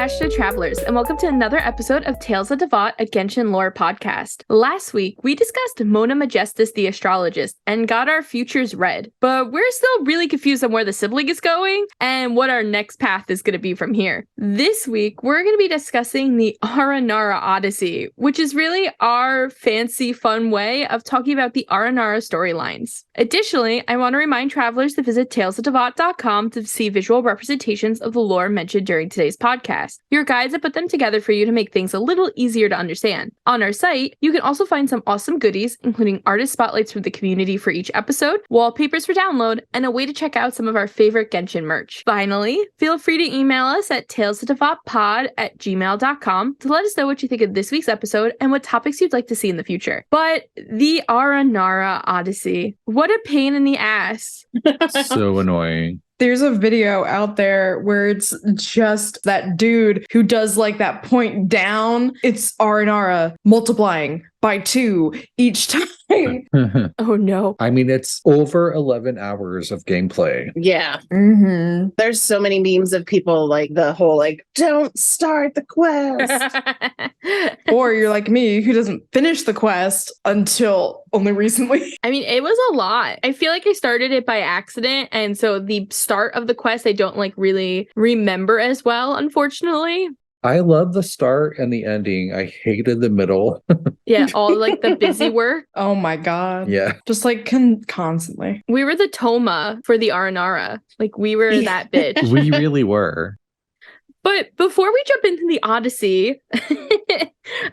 Astra Travelers, and welcome to another episode of Tales of Teyvat, a Genshin Lore Podcast. Last week, we discussed Mona Megistus, the Astrologist, and got our futures read, but we're still really confused on where the sibling is going and what our next path is going to be from here. This week, we're going to be discussing the Aranara Odyssey, which is really our fancy, fun way of talking about the Aranara storylines. Additionally, I want to remind travelers to visit talesoftevat.com to see visual representations of the lore mentioned during today's podcast. Your guides have put them together for you to make things a little easier to understand. On our site, you can also find some awesome goodies, including artist spotlights from the community for each episode, wallpapers for download, and a way to check out some of our favorite Genshin merch. Finally, feel free to email us at talesoftevatpod@gmail.com to let us know what you think of this week's episode and what topics you'd like to see in the future. But the Aranara Odyssey, what a pain in the ass. So annoying. There's a video out there where it's just that dude who does like that point down. It's Aranara multiplying by 2 each time. Oh no. I mean, it's over 11 hours of gameplay. Yeah. Mm-hmm. There's so many memes of people like the whole like, don't start the quest. Or you're like me who doesn't finish the quest until only recently. I mean, it was a lot. I feel like I started it by accident, and so the start of the quest I don't like really remember as well, unfortunately. I love the start and the ending. I hated the middle. Yeah, all like the busy work. Oh my god. Yeah. Just like constantly. We were the Toma for the Aranara. Like, we were that bitch. We really were. But before we jump into the Odyssey,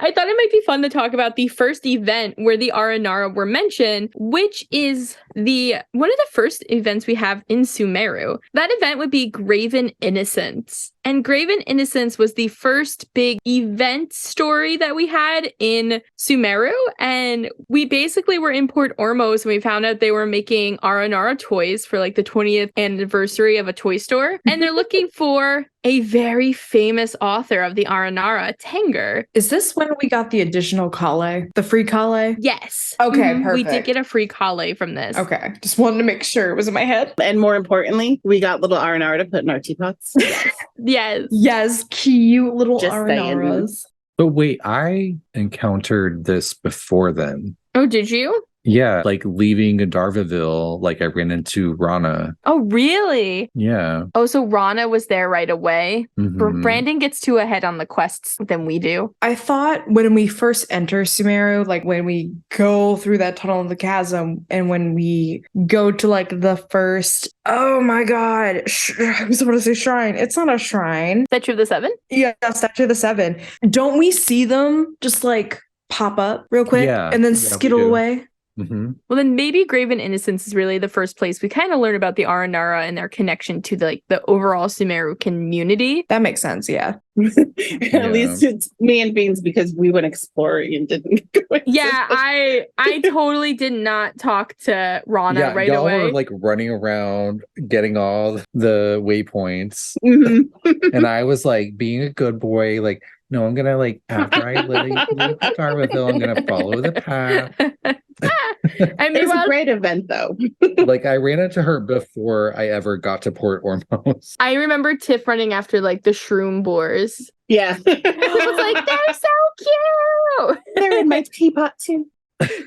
I thought it might be fun to talk about the first event where the Aranara were mentioned, which is one of the first events we have in Sumeru. That event would be Graven Innocence. And Graven Innocence was the first big event story that we had in Sumeru. And we basically were in Port Ormos and we found out they were making Aranara toys for like the 20th anniversary of a toy store. And they're looking for a very famous author of the Aranara, Tenger. Is this when we got the additional Kale? The free Kale? Yes. Okay, Mhm. We did perfect. get a free Kale from this. Okay. Just wanted to make sure it was in my head. And more importantly, we got little Aranara to put in our teapots. Yes. Yes, cute little Just saying. Aranaras. But wait, I encountered this before then. Oh, did you? Yeah, like leaving Darvaville, like I ran into Rana. Oh, really? Yeah. Oh, so Rana was there right away. Mhm. Brandon gets 2 ahead on the quests than we do. I thought when we first enter Sumeru, like when we go through that tunnel of the chasm and when we go to like the first, oh my god, I was about to say shrine. It's not a shrine. Statue of the Seven? Yeah, Statue of the Seven. Don't we see them just like pop up real quick Yeah, and then we skittle do. away? Mhm. Well, then maybe Graven Innocence is really the first place we kind of learn about the Aranara and their connection to the overall Sumeru community. That makes sense, yeah. At least it's me and Beans because we went exploring and didn't go into Yeah, I totally did not talk to Rana Yeah, right y'all away. were like running around, getting all the waypoints. Mhm. And I was like being a good boy, like, no, I'm gonna like after I leave Darvaville, I'm gonna follow the path. I It mean, was a well, great event though. Like I ran into her before I ever got to Port Ormos. I remember Tiff running after like the shroom boars. Yeah. Tiff was like, they're so cute. They're in my teapot too.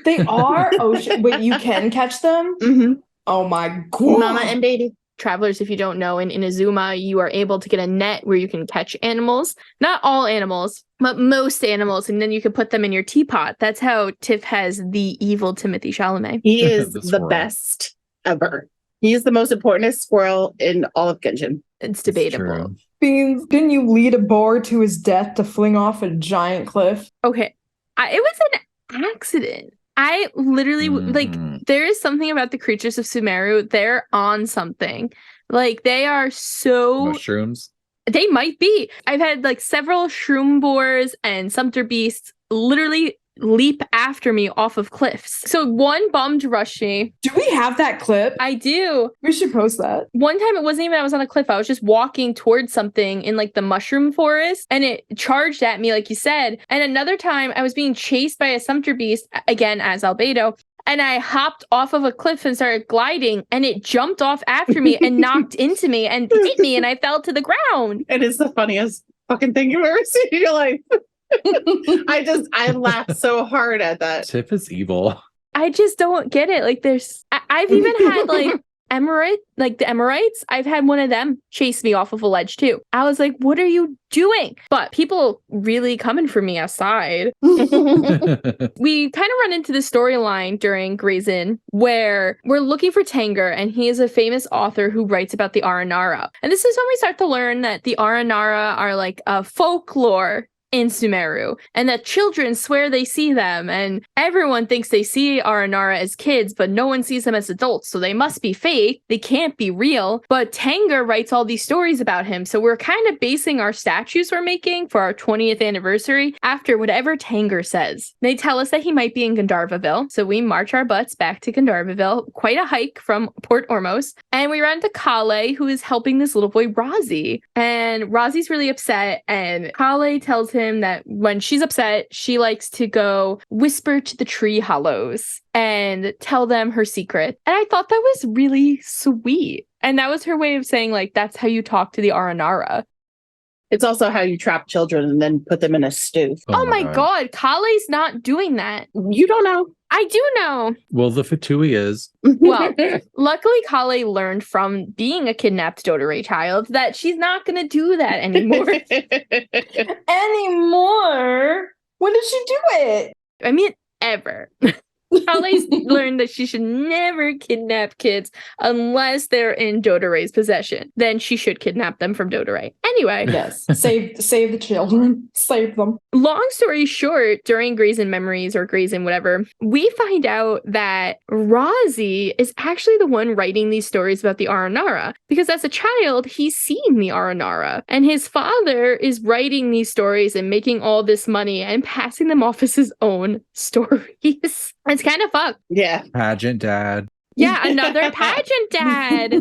They are? Oh, wait, you can catch them? Mm-hmm. Oh my god. Mama and baby. Travelers, if you don't know, in Inazuma, you are able to get a net where you can catch animals. Not all animals, but most animals, and then you can put them in your teapot. That's how Tiff has the evil Timothy Chalamet. He is The the squirrel. best ever. He is the most importantest squirrel in all of Genshin. It's debatable. True. Beans, didn't you lead a boar to his death to fling off a giant cliff? Okay. It was an accident. I literally, like, Mhm. there is something about the creatures of Sumeru. They're on something. Like, they are so... Mushrooms. They might be. I've had, like, several shroom boars and sumpter beasts literally leap after me off of cliffs. So one bummed rushed me. Do we have that clip? I do. We should post that. One time it wasn't even I was on a cliff. I was just walking towards something in like the mushroom forest and it charged at me like you said. And another time I was being chased by a sumpter beast, again as Albedo, and I hopped off of a cliff and started gliding and it jumped off after me and knocked into me and hit me and I fell to the ground. It is the funniest fucking thing you've ever seen in your life. I laughed so hard at that. Tiff is evil. I just don't get it. Like I've even had like the Emirates, I've had one of them chase me off of a ledge too. I was like, what are you doing? But people really coming for me outside. We kind of run into the storyline during Grayson where we're looking for Tanger, and he is a famous author who writes about the Aranara. And this is when we start to learn that the Aranara are like a folklore in Sumeru, and that children swear they see them, and everyone thinks they see Aranara as kids, but no one sees them as adults, so they must be fake. They can't be real. But Tanger writes all these stories about him, so we're kind of basing our statues we're making for our 20th anniversary after whatever Tanger says. They tell us that he might be in Gandharvaville, so we march our butts back to Gandharvaville, quite a hike from Port Ormos, and we run to Kale, who is helping this little boy Razi. And Razi's really upset, and Kale tells him that when she's upset, she likes to go whisper to the tree hollows and tell them her secret. And I thought that was really sweet. And that was her way of saying, like, that's how you talk to the Aranara. It's also how you trap children and then put them in a stew. Oh my God. Kale's not doing that. You don't know. I do know. Well, the Fatui is. Well, luckily Kale learned from being a kidnapped Dodoray child that she's not going to do that anymore. Anymore? When did she do it? I mean, ever. Kale's learned that she should never kidnap kids unless they're in Dodoray's possession. Then she should kidnap them from Dodoray. Anyway. Yes. Save the children. Save them. Long story short, during Grayson Memories or Grayson whatever, we find out that Razi is actually the one writing these stories about the Aranara, because as a child, he's seen the Aranara, and his father is writing these stories and making all this money and passing them off as his own stories. It's kind of fucked. Yeah. Pageant dad. Yeah, another pageant dad.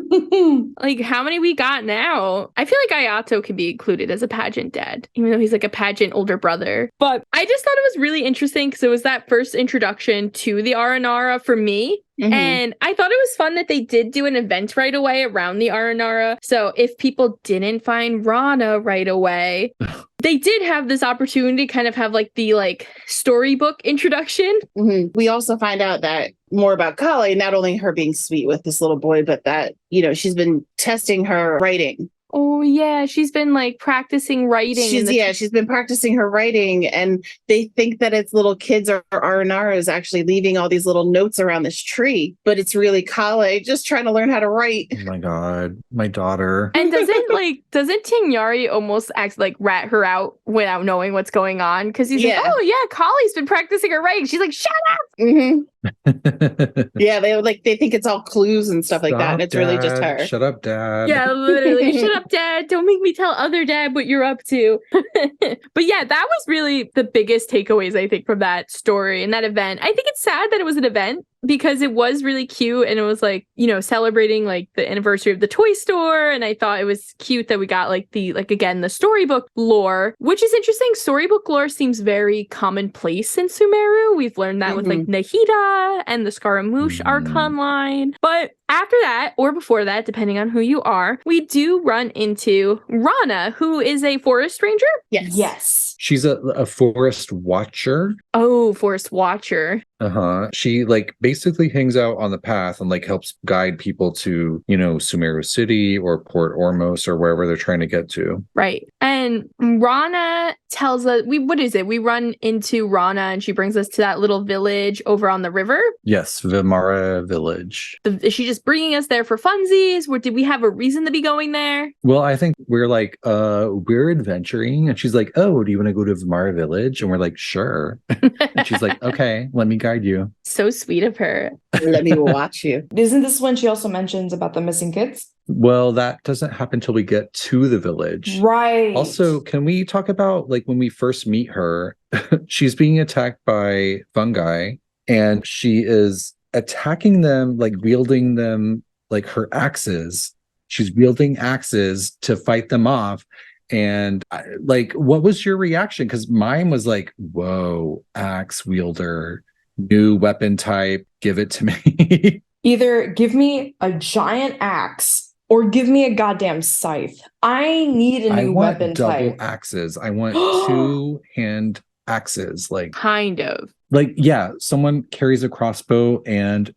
Like, how many we got now? I feel like Ayato could be included as a pageant dad, even though he's like a pageant older brother. But I just thought it was really interesting because it was that first introduction to the Aranara for me. Mm-hmm. And I thought it was fun that they did do an event right away around the Aranara. So if people didn't find Rana right away, they did have this opportunity to kind of have like the storybook introduction. Mm-hmm. We also find out that more about Kale, not only her being sweet with this little boy, but that, she's been testing her writing. Oh yeah, she's been practicing writing. She's been practicing her writing, and they think that it's little kids or Aranaras actually leaving all these little notes around this tree, but it's really Kale just trying to learn how to write. Oh my God, my daughter. And doesn't Tignari almost act rat her out without knowing what's going on? Because he's like, oh yeah, Kale's been practicing her writing. She's like, shut up. Mm-hmm. Yeah, they think it's all clues and stuff like that, and it's Dad. Really just her. Shut up, Dad. Yeah, literally. Shut up, Dad. Don't make me tell other Dad what you're up to. But yeah, that was really the biggest takeaways, I think, from that story and that event. I think it's sad that it was an event because it was really cute, and it was celebrating the anniversary of the toy store, and I thought it was cute that we got the storybook lore, which is interesting. Storybook lore seems very commonplace in Sumeru. We've learned that with Nahida and the Scaramouche Archon line. But after that, or before that, depending on who you are, we do run into Rana, who is a forest ranger. Yes. She's a forest watcher. Oh, forest watcher. She basically hangs out on the path and helps guide people to, Sumeru City or Port Ormos or wherever they're trying to get to. Right. And Rana tells us, we run into Rana and she brings us to that little village over on the river. Yes, Vimara village. Is she just bringing us there for funsies? Or did we have a reason to be going there? Well, I think we're we're adventuring. And she's like, oh, do you want to go to Vimara village? And we're like, sure. And she's like, okay, let me guide you. So sweet of her. Let me watch you. Isn't this when she also mentions about the missing kids? Well, that doesn't happen till we get to the village. Right. Also, can we talk about when we first meet her, she's being attacked by fungi and she is attacking them, wielding them her axes. She's wielding axes to fight them off. And what was your reaction? Because mine was whoa, axe wielder, new weapon type, give it to me. Either give me a giant axe or give me a goddamn scythe. I need a I new want weapon double type. axes. I want 2-hand axes. Kind of. Yeah, someone carries a crossbow and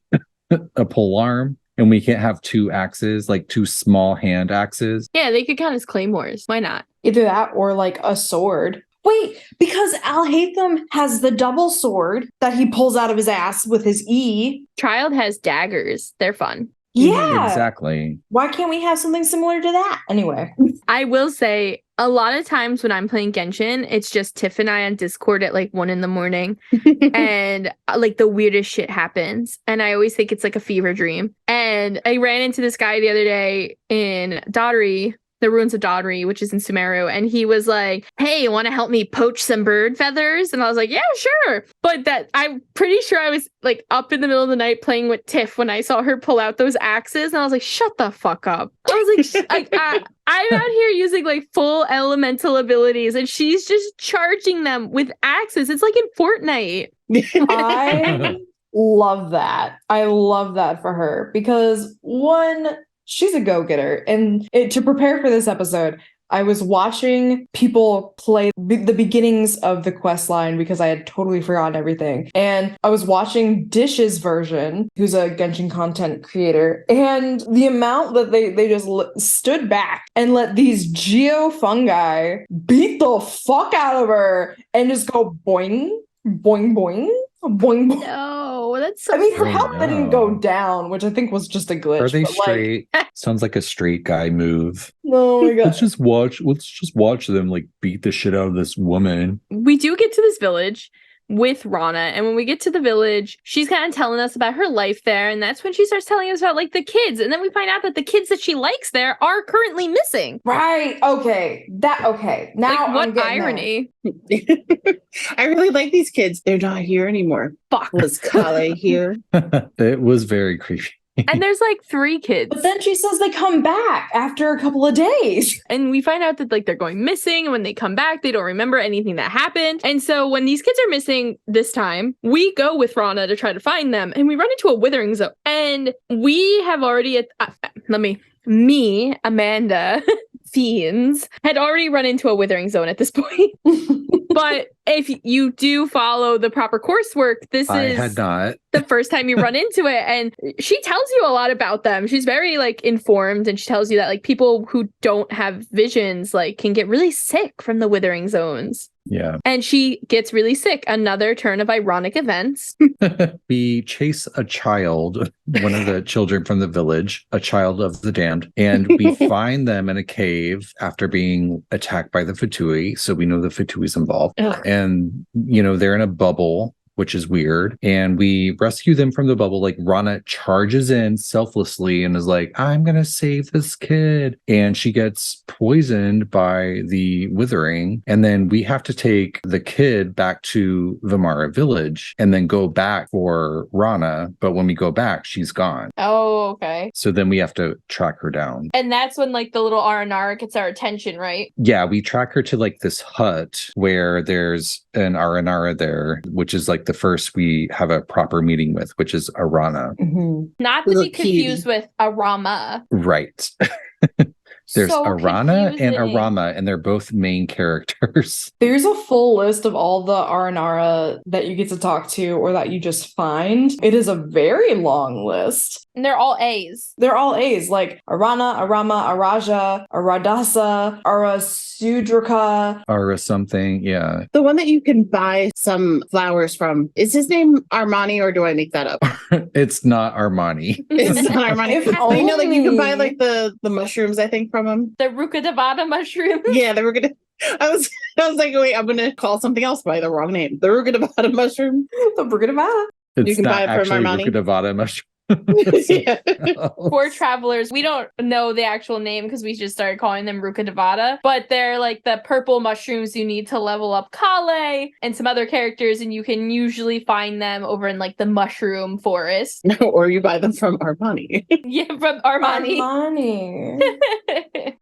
a polearm, and we can't have 2 axes, like 2 small hand axes. Yeah, they could count as claymores. Why not? Either that or like a sword. Wait, because Alhaitham has the double sword that he pulls out of his ass with his E. Child has daggers. They're fun. Yeah. Exactly. Why can't we have something similar to that? Anyway. I will say a lot of times when I'm playing Genshin, it's just Tiff and I on Discord at like 1 a.m. and like the weirdest shit happens. And I always think it's like a fever dream. And I ran into this guy the other day in Daughtry, the ruins of Daughtry, which is in Sumeru, and he was like, hey, want to help me poach some bird feathers? And I was like, yeah, sure. But that I'm pretty sure I was like up in the middle of the night playing with Tiff when I saw her pull out those axes, and I was like, shut the fuck up. I was like, I'm out here using like full elemental abilities, and she's just charging them with axes. It's like in Fortnite. I love that. I love that for her because one, she's a go-getter. And to prepare for this episode, I was watching people play the beginnings of the quest line because I had totally forgotten everything. And I was watching Dish's version, who's a Genshin content creator, and the amount that they just stood back and let these geofungi beat the fuck out of her and just go boing, boing, boing. Boing, boing. No, that's so I mean, her Oh, health didn't no. go down, which I think was just a glitch. Are they but, like, straight? Sounds like a straight guy move. oh my god. Let's just watch them like beat the shit out of this woman. we do get to this village with Rana, and when we get to the village, she's kind of telling us about her life there, and that's when she starts telling us about like the kids, and then we find out that the kids that she likes there are currently missing. Right. Okay. Now Like, I'm what getting irony? I really like these kids. They're not here anymore. Fuck. Was Kale here? It was very creepy. And there's like 3 kids. But then she says they come back after a couple of days. And we find out that like they're going missing, and when they come back, they don't remember anything that happened. And so when these kids are missing this time, we go with Rana to try to find them, and we run into a withering zone. And we have already Amanda Fiends had already run into a withering zone at this point. But if you do follow the proper coursework, I had not. the first time you run into it, and she tells you a lot about them. She's very like informed, and she tells you that like people who don't have visions like can get really sick from the withering zones. Yeah. And she gets really sick. Another turn of ironic events. We chase a child, one of the children from the village, a child of the damned, and we find them in a cave after being attacked by the Fatui. So we know the Fatui's involved. Ugh. And, they're in a bubble, which is weird. And we rescue them from the bubble. Like Rana charges in selflessly and is like, I'm going to save this kid. And she gets poisoned by the withering. And then we have to take the kid back to Vimara village and then go back for Rana. But when we go back, she's gone. Oh, okay. So then we have to track her down. And that's when like the little Aranara gets our attention, right? Yeah, we track her to like this hut where there's an Aranara there, which is like the first we have a proper meeting with, which is Arana. Mm-hmm. Not to Little be confused with Arama. Right. There's So Arana and confusing. Arama, and they're both main characters. There's a full list of all the Aranara that you get to talk to or that you just find. It is a very long list. And they're all A's. They're all A's, like Arana, Arama, Araja, Aradasa, Arasudrika. Or something, yeah. The one that you can buy some flowers from. Is his name Armani, or do I make that up? It's not Armani. It's not Armani. If But you know, like you can buy only. like the mushrooms, I think, from him. The Rukadavada mushroom. Yeah, they were gonna. I was like, wait, I'm gonna call something else by the wrong name. The Rugadavada mushroom. The Brigadavada. It's can not buy it from actually Armani. Rukadavada mushroom. Yeah. For travelers, we don't know the actual name because we just started calling them Rukadavada, but they're like the purple mushrooms you need to level up Kale and some other characters, and you can usually find them over in like the mushroom forest. No, or you buy them from Armani. Yeah, from Armani. Armani.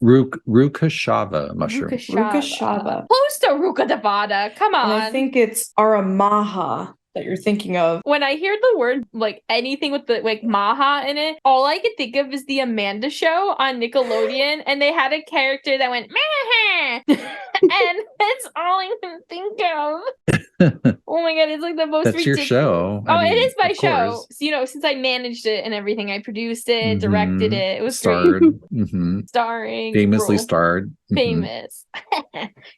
Rukashava mushroom. Rukashava. Close to Rukadavada. Come on. And I think it's Aramaha that you're thinking of. When I hear the word, like, anything with the, like, Maha in it, all I could think of is the Amanda Show on Nickelodeon, and they had a character that went, Maha! And that's all I can think of. Oh my god, it's like the most That's ridiculous. your show. Oh, I mean, it is my of show. course. So, you know, since I managed it and everything, I produced it, Mhm. directed it. It was Starred. great. Mhm. Starring. Famously role. starred. Mhm. Famous.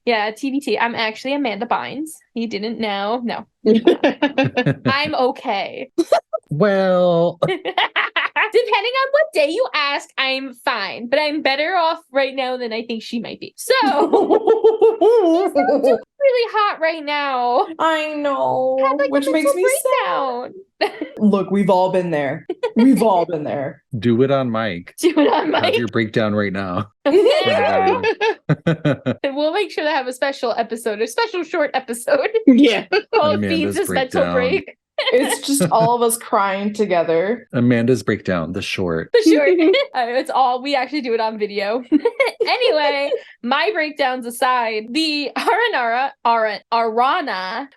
Yeah, TBT. I'm actually Amanda Bynes. You didn't know? No. I'm okay. Well, Depending on what day you ask, I'm fine. But I'm better off right now than I think she might be. So, really hot right now. I know. Had like Which a makes mental me breakdown. Look, we've all been there. We've all been there. do it on mic. Do it on Have mic. your breakdown right now. And we'll make sure to have a special episode, a special short episode Yeah. called Amanda's Beans' mental breakdown. break. It's just all of us crying together. Amanda's breakdown, the short. For sure. It's all, we actually do it on video. Anyway, my breakdowns aside, the Arana,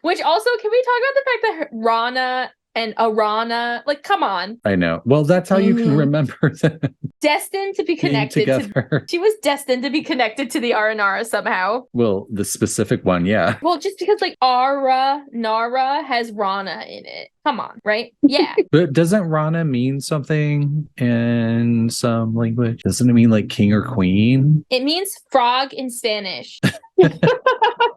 which also, can we talk about the fact that Rana and Arana, like, come on, I know. Well, that's how you can Mhm. remember them destined to be being connected to. together. She was destined to be connected to the Aranara somehow. Well, the specific one, yeah. Well, just because like Nara has Rana in it. Come on, right? Yeah. But doesn't Rana mean something in some language? Doesn't it mean like king or queen? It means frog in Spanish.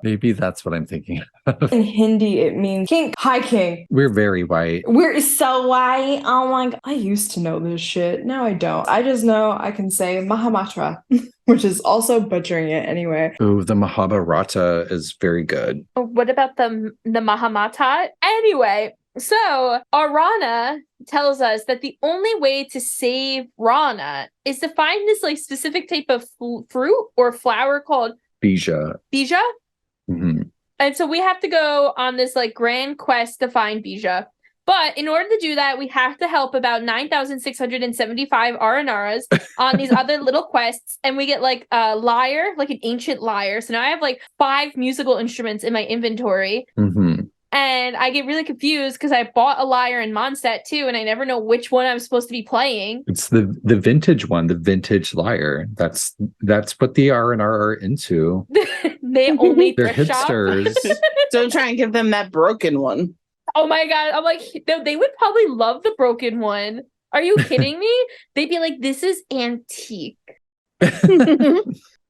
Maybe that's what I'm thinking of. In Hindi, it means king. Hi, king. We're very white. We're so white. Oh my god. I used to know this shit. Now I don't. I just know I can say Mahamatra, which is also butchering it anyway. Oh, the Mahabharata is very good. What about the Mahamatat? Anyway, so Arana tells us that the only way to save Rana is to find this like specific type of fruit or flower called Bija. Bija. Mhm. And so we have to go on this like grand quest to find Bija. But in order to do that, we have to help about 9,675 Aranaras on these other little quests. And we get like a lyre, like an ancient lyre. So now I have like 5 musical instruments in my inventory. Mhm. And I get really confused because I bought a lyre in Mondstadt too, and I never know which one I'm supposed to be playing. It's the vintage one, the vintage lyre. That's what the R&R are into. They only They're thrift shop. hipsters. Don't try and give them that broken one. Oh my god! I'm like, they would probably love the broken one. Are you kidding me? They'd be like, this is antique.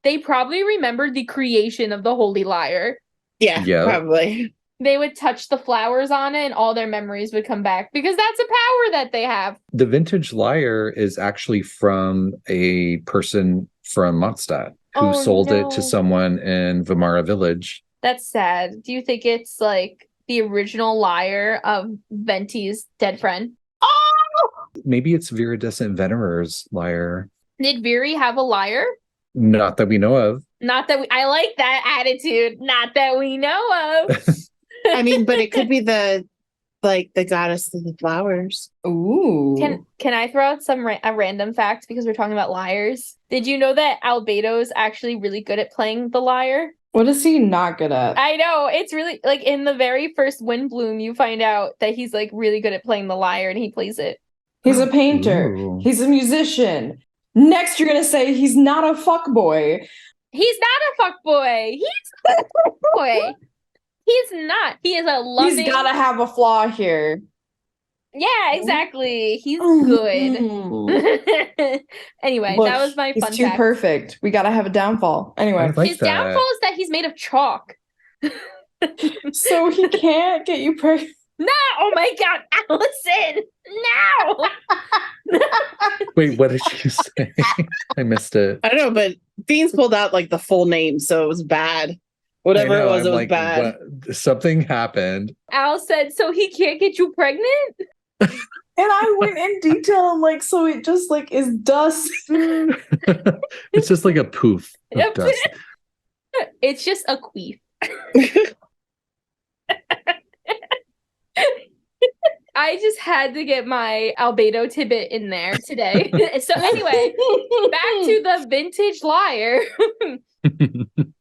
They probably remembered the creation of the holy lyre. Yeah, Yeah. probably. They would touch the flowers on it and all their memories would come back because that's a power that they have. The vintage lyre is actually from a person from Mondstadt who Oh, sold it no. to someone in Vimara village. That's sad. Do you think it's like the original lyre of Venti's dead friend? Maybe it's Viridescent Venerer's lyre. Did Viri have a lyre? Not that we know of. Not that I like that attitude. Not that we know of. I mean, but it could be the goddess of the flowers. Ooh. Can I throw out a random fact because we're talking about lyres? Did you know that Albedo's actually really good at playing the lyre? What is he not good at? I know, it's really like in the very first Windbloom, you find out that he's like really good at playing the lyre and he plays it. He's a painter. Ooh. He's a musician. Next, you're gonna say he's not a fuckboy. He's not a fuckboy. He's a fuckboy. He's not. He is a loving. He's gotta have a flaw here. Yeah, exactly. He's good. Mm. Anyway, Look, that was my he's fun too fact. perfect. We gotta have a downfall. I Anyway, like His that. downfall is that he's made of chalk. so he can't get you pregnant. No! Oh my god, Allison! No! Wait, what did you say? I missed it. I don't know, but Beans pulled out like the full name, so it was bad. Whatever I know, it was, I'm it was like, bad. what? Something happened. Al said, so he can't get you pregnant? And I went in detail and like, so it just like is dust. It's just like a poof of Yep. dust. It's just a queef. I just had to get my Albedo tidbit in there today. So anyway, back to the vintage lyre.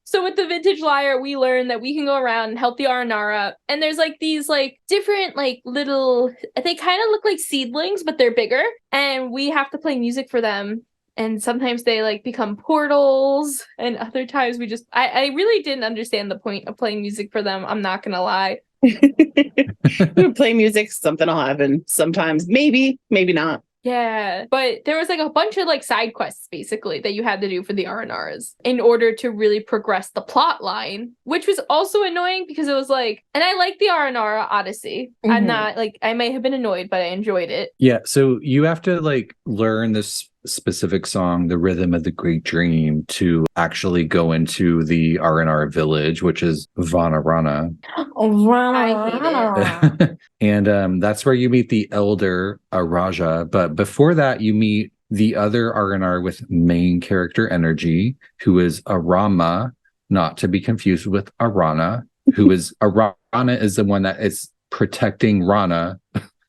So So with the vintage lyre, we learn that we can go around and help the Aranara. And there's like these like different like little, they kind of look like seedlings, but they're bigger. And we have to play music for them. And sometimes they like become portals. And other times we just, I really didn't understand the point of playing music for them. I'm not going to lie. We play music, something will happen. Sometimes, maybe not. Yeah, but there was like a bunch of like side quests basically that you had to do for the Aranaras in order to really progress the plot line, which was also annoying because it was like, and I like the Aranara Odyssey. I'm not like, I may have been annoyed, but I enjoyed it. Yeah, so you have to like learn this specific song, The Rhythm of the Great Dream, to actually go into the Aranara village, which is Rana. I hate it. And that's where you meet the elder Araja. But before that, you meet the other Aranar with main character energy, who is Arama, not to be confused with Arana, who is Arana is the one that is protecting Rana,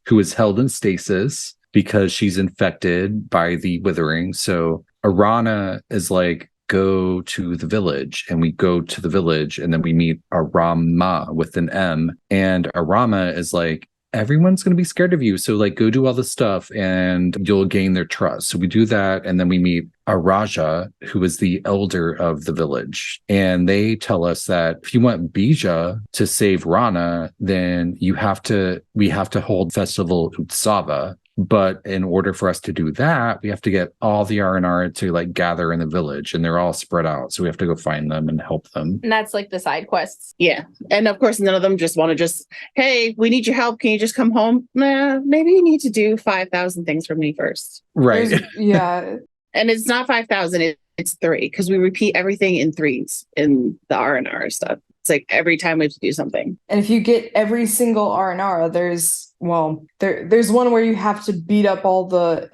who is held in stasis because she's infected by the withering. So Arana is like, go to the village, and we go to the village, and then we meet Arama with an M, and Arama is like, everyone's going to be scared of you, so like go do all this stuff and you'll gain their trust. So we do that, and then we meet Araja, who is the elder of the village, and they tell us that if you want Bija to save Rana, then we have to hold Festival Utsava. But in order for us to do that, we have to get all the Aranara to like gather in the village, and they're all spread out. So we have to go find them and help them. And that's like the side quests. Yeah. And of course, none of them just want to hey, we need your help. Can you just come home? Nah, maybe you need to do 5,000 things for me first. Right. Yeah. And it's not 5,000, it's 3, because we repeat everything in 3s in the R&R stuff. It's like every time we have to do something. And if you get every single Aranara, there's one where you have to beat up all the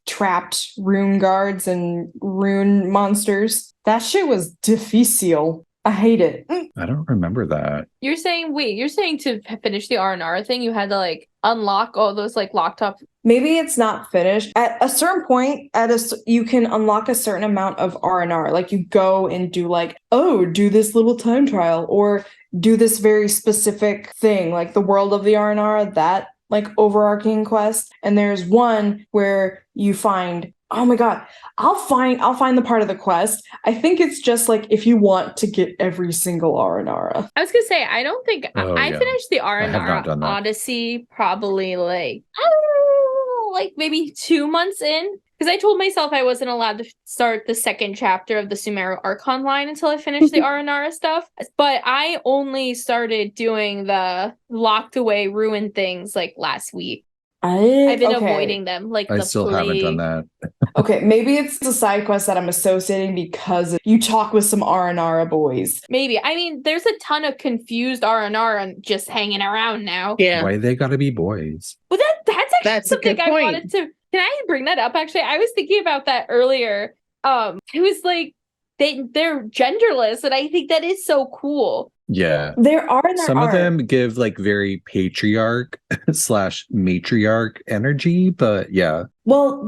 trapped rune guards and rune monsters. That shit was difficile. I hate it. I don't remember that. You're saying to finish the Aranara thing, you had to like unlock all those like locked up. Maybe it's not finished. At a certain point, you can unlock a certain amount of R&R. Like you go and do like, do this little time trial, or do this very specific thing, like the world of the R&R, that like overarching quest. And there's one where you find, oh my god, I'll find the part of the quest. I think it's just like if you want to get every single Aranara. I was gonna say, I don't think I yeah. finished the have not done Aranara that. Odyssey probably like maybe 2 months in, because I told myself I wasn't allowed to start the second chapter of the Sumeru Archon line until I finished the Aranara stuff. But I only started doing the locked away ruin things like last week. I've been avoiding them. Like I the still haven't done plague. that. Okay, maybe it's the side quest that I'm associating because you talk with some Aranara boys. Maybe. I mean, there's a ton of confused Aranara just hanging around now. Yeah. Why they gotta be boys? Well, that's actually That's a something good I point. wanted to. Can I bring that up? Actually, I was thinking about that earlier. It was like they're genderless, and I think that is so cool. Yeah. There are and there Some aren't. of them give like very patriarch / matriarch energy, but yeah. Well,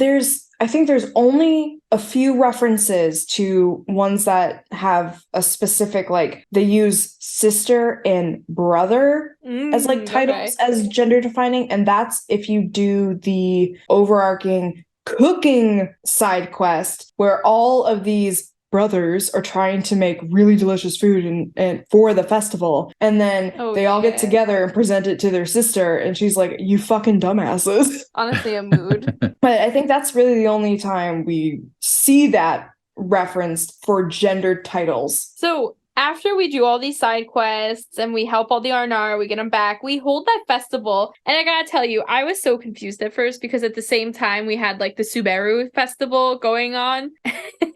I think there's only a few references to ones that have a specific, like, they use sister and brother as like titles as gender defining. And that's if you do the overarching cooking side quest where all of these brothers are trying to make really delicious food and for the festival, and then they all get together and present it to their sister, and she's like, you fucking dumbasses. Honestly, a mood. But I think that's really the only time we see that referenced for gendered titles. So after we do all these side quests and we help all the Arnar, we get them back, we hold that festival. And I gotta tell you, I was so confused at first because at the same time we had like the Subaru festival going on.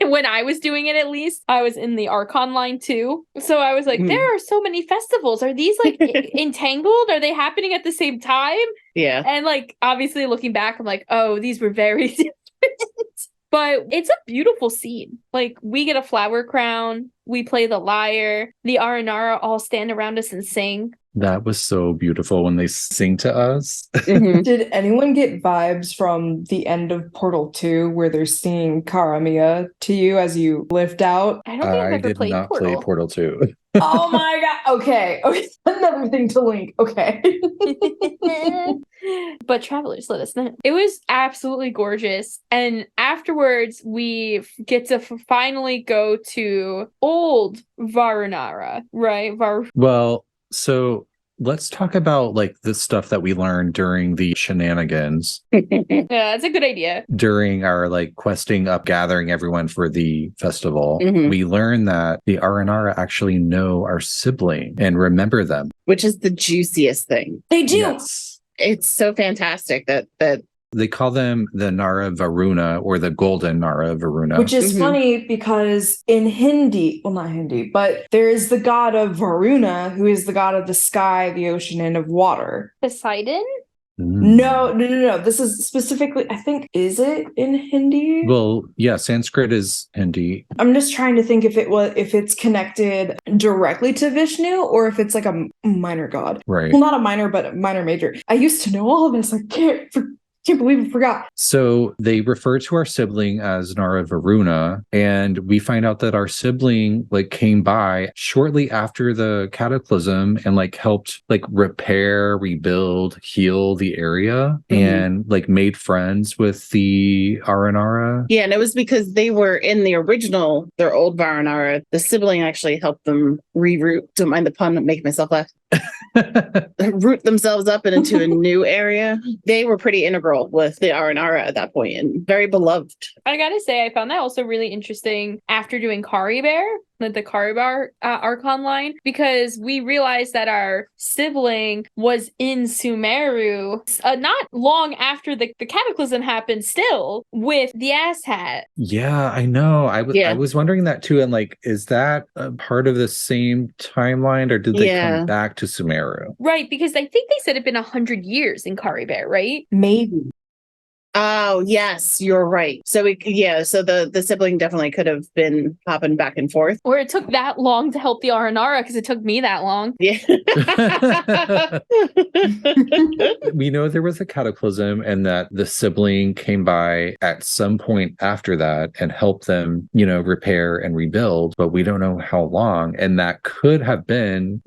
When I was doing it, at least, I was in the Archon line too. So I was like, there are so many festivals. Are these like entangled? Are they happening at the same time? Yeah. And like, obviously looking back, I'm like, oh, these were very different. But it's a beautiful scene. Like, we get a flower crown, we play the lyre, the Aranara all stand around us and sing. That was so beautiful when they sing to us. Mhm. Did anyone get vibes from the end of Portal 2 where they're singing Karamia to you as you lift out? I don't think I've I ever did played not play Portal 2. Oh my god. Okay. Okay. Another thing to link. Okay. But travelers, let us know. It was absolutely gorgeous. And afterwards, we get to finally go to old Varanara, right? Well, so let's talk about like the stuff that we learned during the shenanigans, Yeah, that's a good idea. during our like questing up, gathering everyone for the festival. Mhm. We learned that the Aranara actually know our sibling and remember them. Which is the juiciest thing. They do. Yes. It's so fantastic that They call them the Nara Varuna or the Golden Nara Varuna. Which is Mhm. funny because in Hindi, well, not Hindi, but there is the god of Varuna, who is the god of the sky, the ocean, and of water. Poseidon? Mm. No. This is specifically, I think, is it in Hindi? Well, yeah, Sanskrit is Hindi. I'm just trying to think if it's connected directly to Vishnu or if it's like a minor god. Right. Well, not a minor, but a minor major. I used to know all of this. I can't believe I forgot. So they refer to our sibling as Nara Varuna, and we find out that our sibling like came by shortly after the cataclysm and like helped like repair, rebuild, heal the area, and like made friends with the Aranara. yeah, and it was because they were in the original, their old Varanara. The sibling actually helped them reroute. Don't mind the pun, I'm making myself laugh. Root themselves up and into a new area. They were pretty integral with the Aranara at that point and very beloved. I gotta say, I found that also really interesting after doing Kari Bear, like the Kari Bar Archon line, because we realized that our sibling was in Sumeru not long after the cataclysm happened, still with the ass hat. Yeah, I know. I Yeah. was wondering that too. And like, is that a part of the same timeline or did they Yeah. come back to Sumeru? Right, because I think they said it'd been 100 years in Kari Bear, right? Maybe. Oh, yes, you're right. So so the sibling definitely could have been popping back and forth. Or it took that long to help the Aranara because it took me that long. Yeah. We know there was a cataclysm and that the sibling came by at some point after that and helped them, repair and rebuild, but we don't know how long. And that could have been,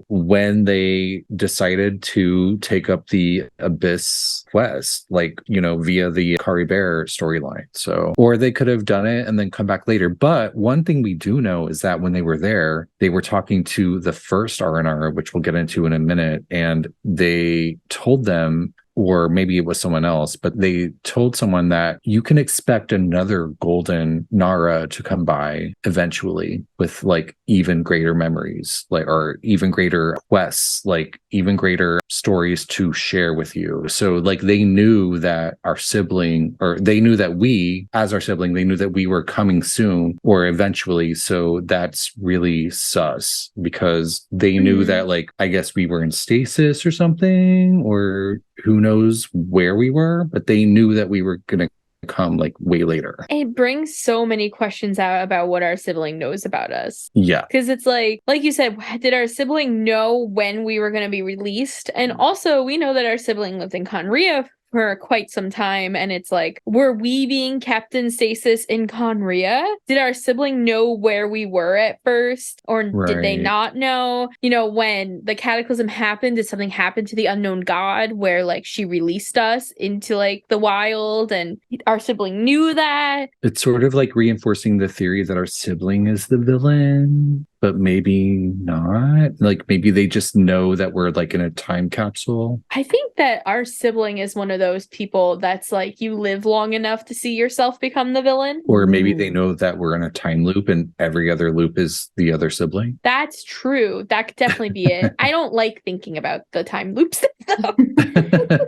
when they decided to take up the Abyss quest, like, via the Kari Bear storyline. So, or they could have done it and then come back later. But one thing we do know is that when they were there, they were talking to the first Aranara, which we'll get into in a minute, and they told them, or maybe it was someone else, but they told someone that you can expect another golden Nara to come by eventually with like even greater memories, like, or even greater quests, like even greater stories to share with you. So like they knew that our sibling, or they knew that we, as our sibling, they knew that we were coming soon or eventually. So that's really sus because they knew that, like, I guess we were in stasis or something, or who knows where we were, but they knew that we were going to come like way later. It brings so many questions out about what our sibling knows about us. Yeah. Because it's like you said, did our sibling know when we were going to be released? And also, we know that our sibling lived in Conria for quite some time, and it's like, were we being kept in stasis in Conria? Did our sibling know where we were at first, or did they Right. not know? When the cataclysm happened, did something happen to the unknown god where like she released us into like the wild, and our sibling knew that? It's sort of like reinforcing the theory that our sibling is the villain, but maybe not. Like maybe they just know that we're like in a time capsule. I think that our sibling is one of those people that's like, you live long enough to see yourself become the villain. Or maybe they know that we're in a time loop and every other loop is the other sibling. That's true. That could definitely be it. I don't like thinking about the time loops though.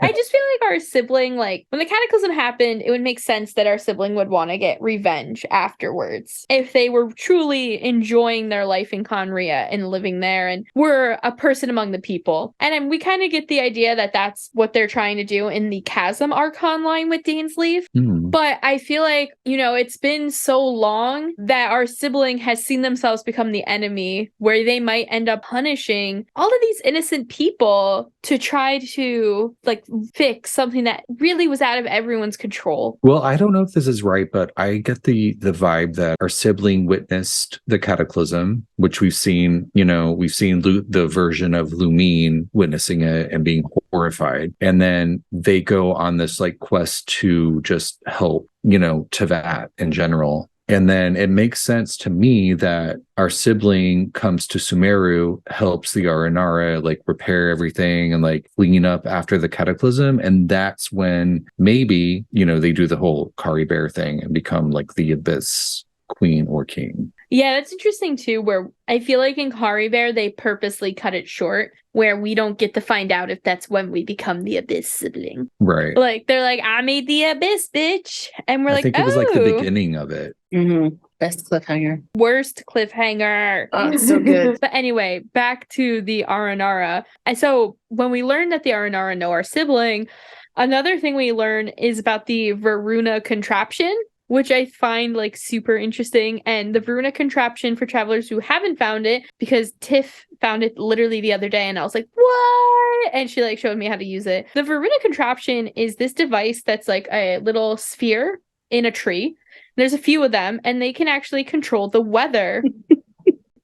I just feel like our sibling, like when the cataclysm happened, it would make sense that our sibling would want to get revenge afterwards. If they were truly enjoying their life life in Conria and living there and were a person among the people. And we kind of get the idea that that's what they're trying to do in the Chasm Archon line with Dainsleif. But I feel like, it's been so long that our sibling has seen themselves become the enemy, where they might end up punishing all of these innocent people to try to fix something that really was out of everyone's control. Well, I don't know if this is right, but I get the vibe that our sibling witnessed the cataclysm, which we've seen the version of Lumine witnessing it and being horrified. And then they go on this quest to just help, Teyvat in general. And then it makes sense to me that our sibling comes to Sumeru, helps the Aranara repair everything and clean up after the cataclysm. And that's when maybe, they do the whole Kari Bear thing and become the Abyss queen or king. Yeah, that's interesting too, where I feel like in Kari Bear, they purposely cut it short, where we don't get to find out if that's when we become the Abyss sibling. Right. They're I made the Abyss, bitch. And we're I think it was the beginning of it. Mm-hmm. Best cliffhanger. Worst cliffhanger. Oh, it's so good. But anyway, back to the Aranara. And so when we learn that the Aranara know our sibling, another thing we learn is about the Varuna contraption, which I find super interesting. And the Varuna contraption, for travelers who haven't found it, because Tiff found it literally the other day and I was like, what? And she showed me how to use it. The Varuna contraption is this device that's a little sphere in a tree. There's a few of them, and they can actually control the weather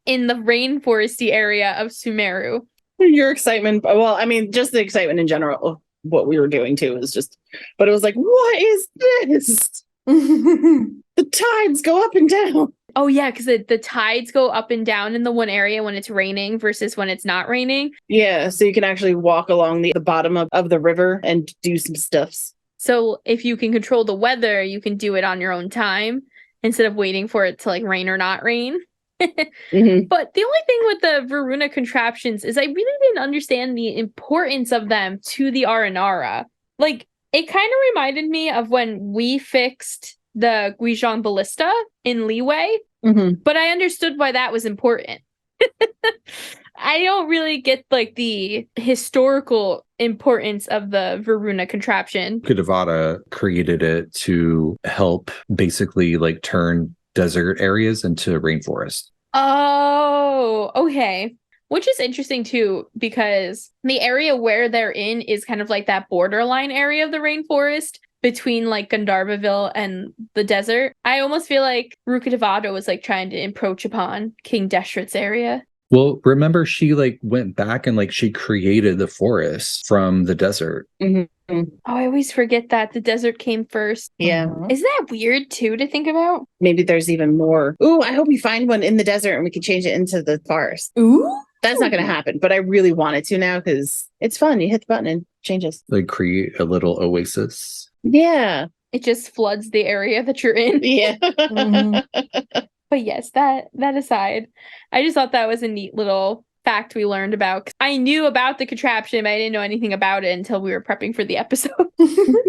in the rainforesty area of Sumeru. Your excitement, well, I mean, just the excitement in general of what we were doing too is just, but it was what is this? The tides go up and down. Oh yeah, because the tides go up and down in the one area when it's raining versus when it's not raining. Yeah, so you can actually walk along the bottom of the river and do some stuffs. So if you can control the weather, you can do it on your own time instead of waiting for it to rain or not rain. Mm-hmm. But the only thing with the Varuna contraptions is I really didn't understand the importance of them to the Aranara. It kind of reminded me of when we fixed the Guizhong Ballista in Leeway, but I understood why that was important. I don't really get the historical importance of the Varuna contraption. Kudavada created it to help basically turn desert areas into rainforest. Oh, okay. Which is interesting too, because the area where they're in is kind of that borderline area of the rainforest between Gandharvaville and the desert. I almost feel like Rukkhadevada was trying to encroach upon King Deshret's area. Well, remember she went back and she created the forest from the desert. Mm-hmm. Oh, I always forget that the desert came first. Yeah. Isn't that weird too to think about? Maybe there's even more. Ooh, I hope we find one in the desert and we can change it into the forest. Ooh. That's not going to happen, but I really wanted to now because it's fun. You hit the button and it changes. Create a little oasis. Yeah. It just floods the area that you're in. Yeah. But yes, that aside, I just thought that was a neat little fact we learned about. I knew about the contraption, but I didn't know anything about it until we were prepping for the episode.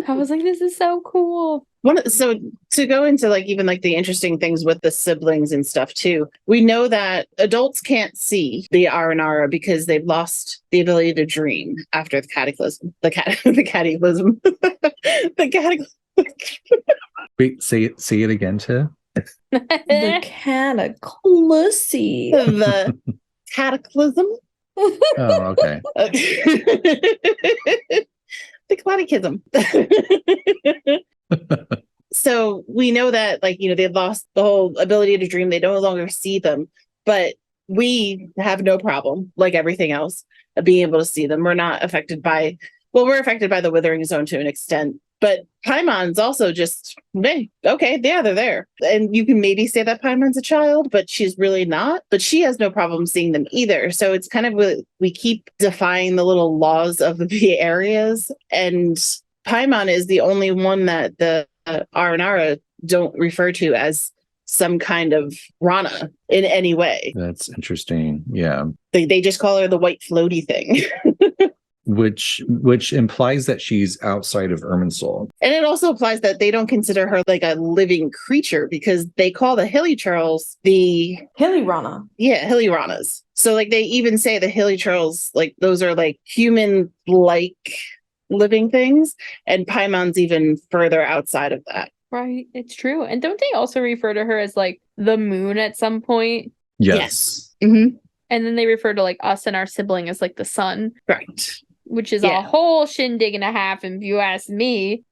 I was like, this is so cool. So to go into even the interesting things with the siblings and stuff too, we know that adults can't see the Aranara because they've lost the ability to dream after the cataclysm. The cataclysm. The cataclysm. Wait, say it again, Tiff. The cataclysm. The cataclysm. Oh, okay. The catechism. So we know that they've lost the whole ability to dream. They no longer see them, but we have no problem, like everything else, of being able to see them. We're not affected by, we're affected by the withering zone to an extent, but Paimon's also just, hey, okay, yeah, they're there. And you can maybe say that Paimon's a child, but she's really not. But she has no problem seeing them either. So it's kind of, we keep defying the little laws of the areas. And Paimon is the only one that the Aranara don't refer to as some kind of Rana in any way. That's interesting. Yeah. They just call her the white floaty thing. which implies that she's outside of Irminsul. And it also applies that they don't consider her like a living creature because they call the Hilichurls the Rana. Yeah, Ranas. So like they even say the Hilichurls, like those are like human-like living things, and Paimon's even further outside of that. Right, it's true. And don't they also refer to her as like the moon at some point? Yes. Mm-hmm. And then they refer to like us and our sibling as like the sun. Right. Which is a whole shindig and a half, if you ask me.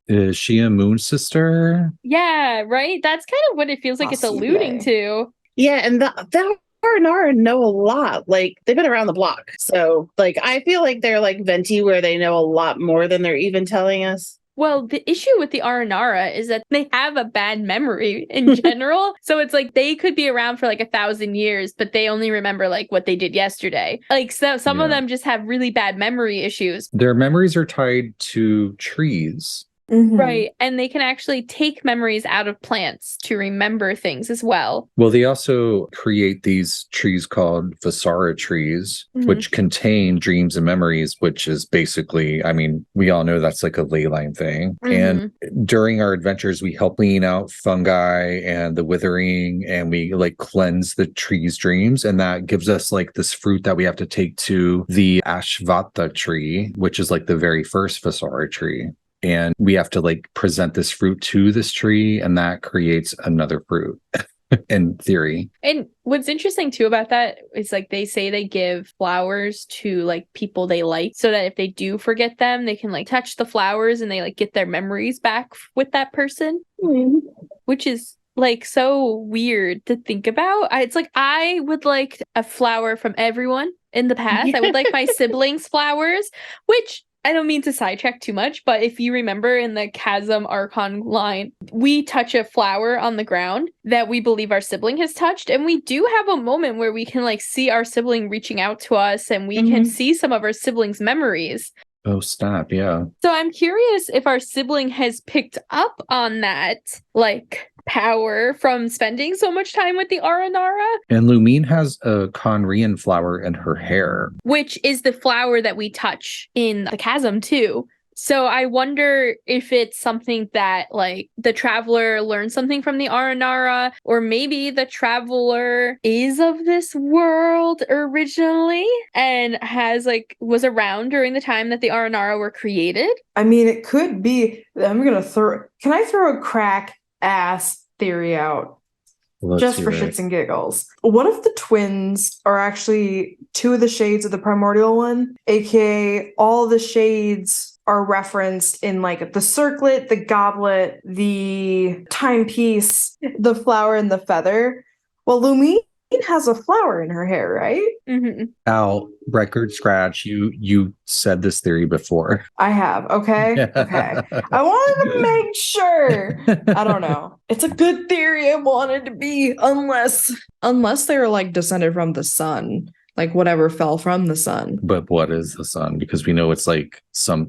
Is she a moon sister? Yeah, right? That's kind of what it feels like it's alluding to. Yeah, and the Aranara know a lot. Like, they've been around the block. So, like, I feel like they're like Venti, where they know a lot more than they're even telling us. Well, the issue with the Aranara is that they have a bad memory in general. So it's like they could be around for like 1,000 years, but they only remember like what they did yesterday. Like so some of them just have really bad memory issues. Their memories are tied to trees. Mm-hmm. Right. And they can actually take memories out of plants to remember things as well. Well, they also create these trees called Visara trees, which contain dreams and memories, which is basically, I mean, we all know that's like a ley line thing. And during our adventures, we help clean out fungi and the withering, and we like cleanse the tree's dreams. And that gives us like this fruit that we have to take to the Ashvata tree, which is like the very first Visara tree. And we have to like present this fruit to this tree, and that creates another fruit in theory. And what's interesting too about that is like they say they give flowers to like people they like so that if they do forget them, they can like touch the flowers and they like get their memories back with that person, which is like so weird to think about. It's like I would like a flower from everyone in the past. I would like my siblings' flowers, which I don't mean to sidetrack too much, but if you remember in the Chasm Archon line, we touch a flower on the ground that we believe our sibling has touched. And we do have a moment where we can like see our sibling reaching out to us and we can see some of our siblings' memories. Oh, stop. Yeah. So I'm curious if our sibling has picked up on that, like, power from spending so much time with the Aranara. And Lumine has a Conrian flower in her hair, which is the flower that we touch in the chasm too. So I wonder if it's something that like the traveler learned something from the Aranara, or maybe the traveler is of this world originally and has like was around during the time that the Aranara were created. I mean, it could be. Can I throw a crack ass theory out? Just for shits and giggles. What if the twins are actually two of the shades of the primordial one, aka all the shades are referenced in like the circlet, the goblet, the timepiece, the flower, and the feather? Well, Lumine has a flower in her hair, right? Al, record scratch, you said this theory before. I have. Okay. I wanted to make sure. I don't know. It's a good theory. I wanted to be, unless they were like descended from the sun, like whatever fell from the sun. But what is the sun? Because we know it's like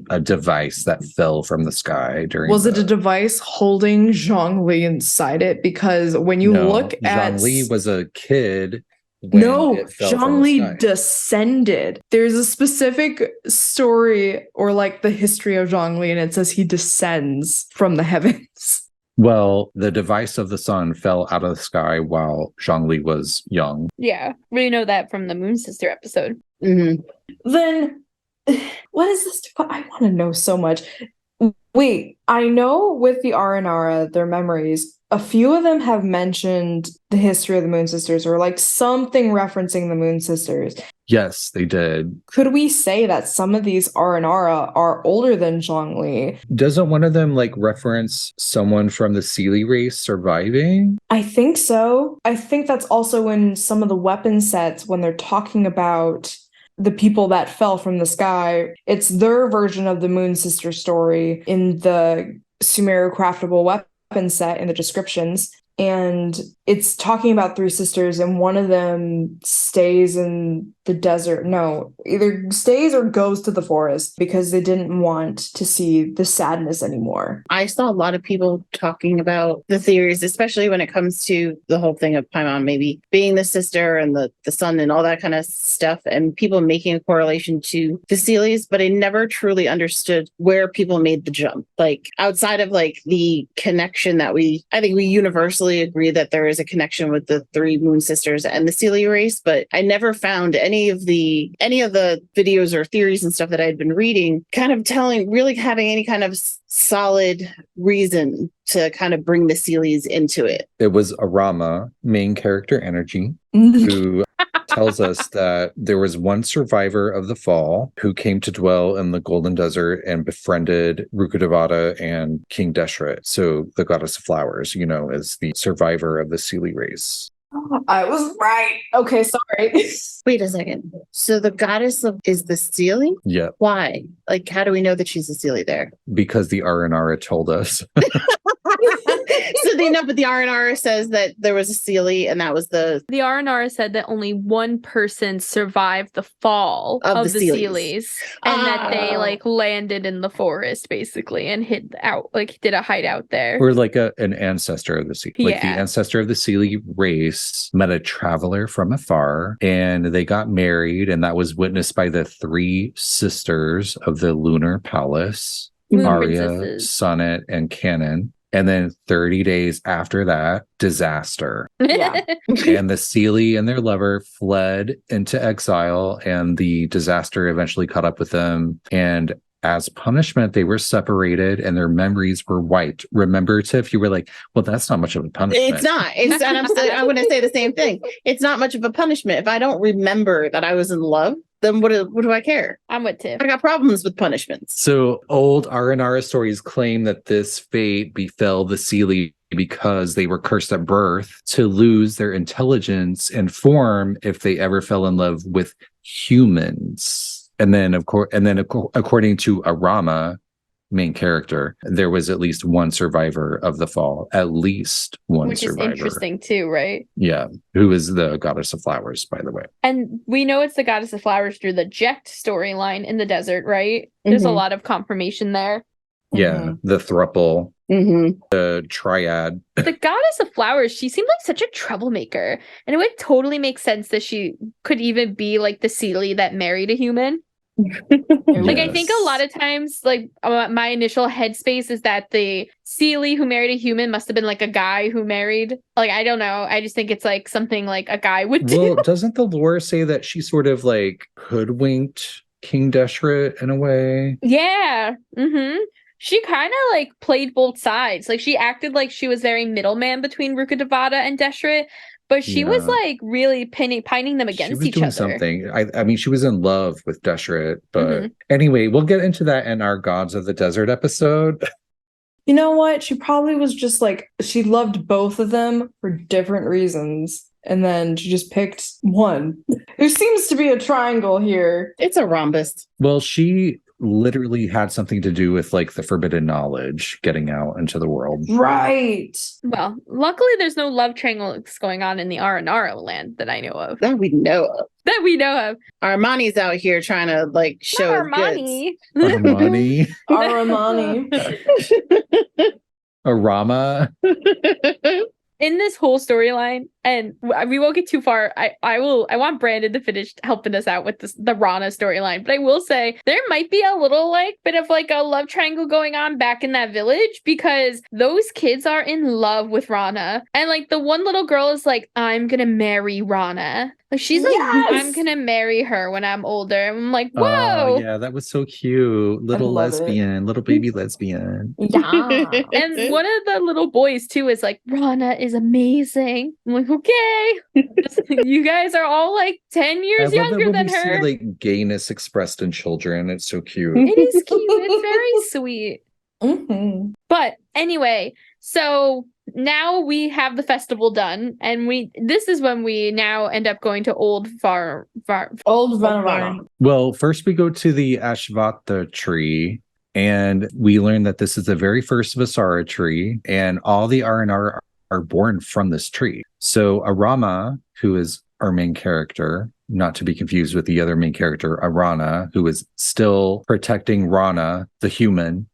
a device that fell from the sky during. Was it a device holding Zhongli inside it? Because when you look at Zhongli was a kid. Zhongli descended. There's a specific story or like the history of Zhongli, and it says he descends from the heavens. Well, the device of the sun fell out of the sky while Zhongli was young. Yeah, we know that from the Moon Sister episode. Then, what is this? I want to know so much. Wait, I know with the Aranara, their memories, a few of them have mentioned the history of the Moon Sisters or like something referencing the Moon Sisters. Yes, they did. Could we say that some of these Aranara are older than Zhongli? Doesn't one of them like reference someone from the Seelie race surviving? I think so. I think that's also in some of the weapon sets when they're talking about the people that fell from the sky. It's their version of the Moon Sister story in the Sumeru craftable weapon set in the descriptions. and it's talking about three sisters, and one of them stays in the desert. No, either stays or goes to the forest because they didn't want to see the sadness anymore. I saw a lot of people talking about the theories, especially when it comes to the whole thing of Paimon maybe being the sister and the son and all that kind of stuff, and people making a correlation to the Seelies, but I never truly understood where people made the jump. Like outside of like the connection that I think we universally agree that there is a connection with the three moon sisters and the Seelie race, but I never found any of the videos or theories and stuff that I had been reading kind of really having any kind of solid reason to kind of bring the Seelies into it. It was Arama, main character energy, who tells us that there was one survivor of the fall who came to dwell in the Golden Desert and befriended Rukkhadevata and King Deshret. So the goddess of flowers, is the survivor of the Seelie race. I was right. Okay, sorry. Wait a second. So the goddess is the Seelie? Yeah. Why? Like, how do we know that she's a Seelie there? Because the Aranara told us. So they know, but the Aranara says that there was a Seelie, and that was the Aranara said that only one person survived the fall of the Seelies, and that they landed in the forest basically and hid out, did a hideout there. Or an ancestor of the Seelie. The ancestor of the Seelie race met a traveler from afar, and they got married, and that was witnessed by the three sisters of the lunar palace, Arya, Sonnet, and Canon. And then 30 days after that, disaster. Yeah. And the Seelie and their lover fled into exile, and the disaster eventually caught up with them. And as punishment, they were separated and their memories were wiped. Remember, Tiff, you were like, well, that's not much of a punishment. It's not. And I'm going to say the same thing. It's not much of a punishment. If I don't remember that I was in love, then what do I care? I'm with Tiff. I got problems with punishments. So old Aranara stories claim that this fate befell the Seelie because they were cursed at birth to lose their intelligence and form if they ever fell in love with humans. And then, according to Arama, main character, there was at least one survivor of the fall. At least one Which survivor. Which is interesting too, right? Yeah. Who is the goddess of flowers, by the way. And we know it's the goddess of flowers through the Jecht storyline in the desert, right? There's a lot of confirmation there. Yeah. The thruple. The triad. The goddess of flowers, she seemed like such a troublemaker. And it would totally make sense that she could even be like the Seelie that married a human. I think a lot of times my initial headspace is that the Seelie who married a human must have been like a guy who married, I don't know, I just think it's like something like a guy would do. Well, doesn't the lore say that she sort of hoodwinked King Deshret in a way? Yeah. She kind of played both sides. She acted like she was very middleman between Rukkhadevata and Deshret, but she was really pining them against each other. Something. I mean, she was in love with Deshret, but anyway, we'll get into that in our Gods of the Desert episode. You know what? She probably was just she loved both of them for different reasons. And then she just picked one. There seems to be a triangle here. It's a rhombus. Well, she literally had something to do with the forbidden knowledge getting out into the world. Right. Well, luckily there's no love triangles going on in the Aranara land that I know of. That we know of. Armani's out here trying to show Armani. Armani. Armani. Arama. In this whole storyline, and we won't get too far. I want Brandon to finish helping us out with the Rana storyline, but I will say there might be a little bit of a love triangle going on back in that village, because those kids are in love with Rana, and the one little girl is I'm gonna marry Rana. She's I'm gonna marry her when I'm older. I'm like, whoa. Oh, yeah, that was so cute. Little lesbian, little baby lesbian. Yeah. And one of the little boys too is Rana is amazing. I'm like, okay. You guys are all 10 years younger than her. See, gayness expressed in children. It's so cute. It is cute. It's very sweet. But anyway, so now we have the festival done, and this is when we now end up going to Old Vanarana. Well, first we go to the Ashvata tree, and we learn that this is the very first Vasara tree, and all the Aranara are born from this tree. So Arama, who is our main character, not to be confused with the other main character, Arana, who is still protecting Rana, the human.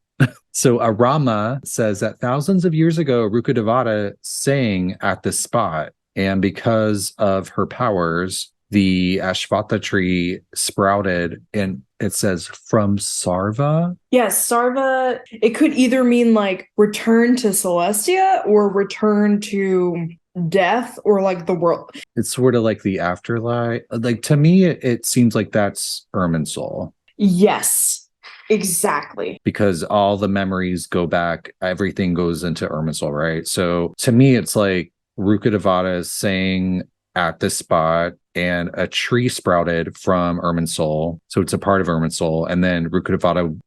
So Arama says that thousands of years ago, Rukkhadevata sang at this spot. And because of her powers, the Ashvatha tree sprouted, and it says from Sarva. Yes, Sarva, it could either mean like return to Celestia or return to death or like the world. It's sort of like the afterlife. Like to me, it seems like that's Irminsul. Yes, exactly. Because all the memories go back, everything goes into Irminsul, right? So to me, it's like Rukkhadevata is saying at this spot, and a tree sprouted from Irminsul. So it's a part of Irminsul. And then Rukkhadevata,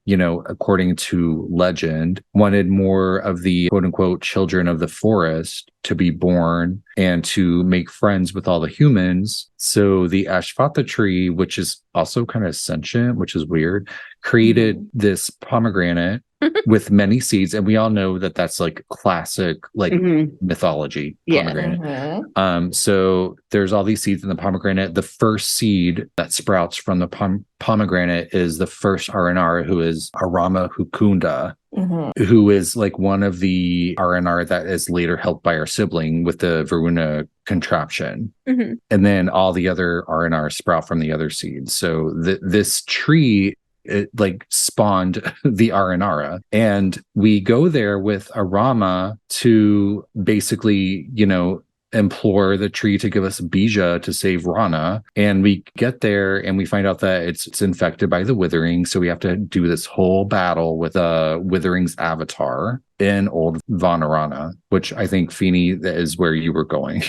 according to legend, wanted more of the quote unquote children of the forest to be born and to make friends with all the humans. So the Ashvatha tree, which is also kind of sentient, which is weird, created this pomegranate with many seeds, and we all know that that's like classic mythology pomegranate. So there's all these seeds in the pomegranate. The first seed that sprouts from the pomegranate is the first Aranara, who is Arama Hukunda, who is like one of the Aranara that is later helped by our sibling with the Varuna contraption. And then all the other Aranara sprout from the other seeds. So this tree, it like spawned the Aranara, and we go there with Arama to basically, implore the tree to give us bija to save Rana. And we get there and we find out that it's infected by the withering. So we have to do this whole battle with withering's avatar in old Vanarana, which I think, Feeny, that is where you were going.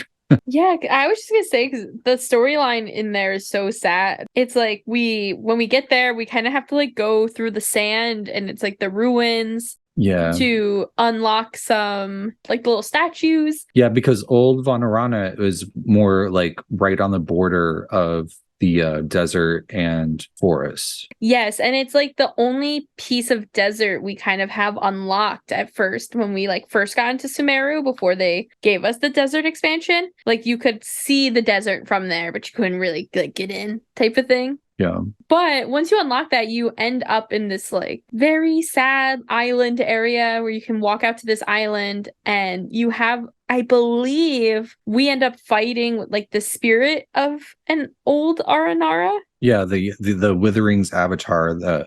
Yeah, I was just gonna say, because the storyline in there is so sad. It's like when we get there, we kind of have to like go through the sand, and it's like the ruins to unlock some like the little statues. Yeah, because old Vanarana is more like right on the border of the desert and forest. Yes, and it's like the only piece of desert we kind of have unlocked at first when we like first got into Sumeru before they gave us the desert expansion. Like you could see the desert from there, but you couldn't really like get in type of thing. Yeah. But once you unlock that, you end up in this like very sad island area where you can walk out to this island, and you have, I believe, we end up fighting with like the spirit of an old Aranara. Yeah, the withering's avatar,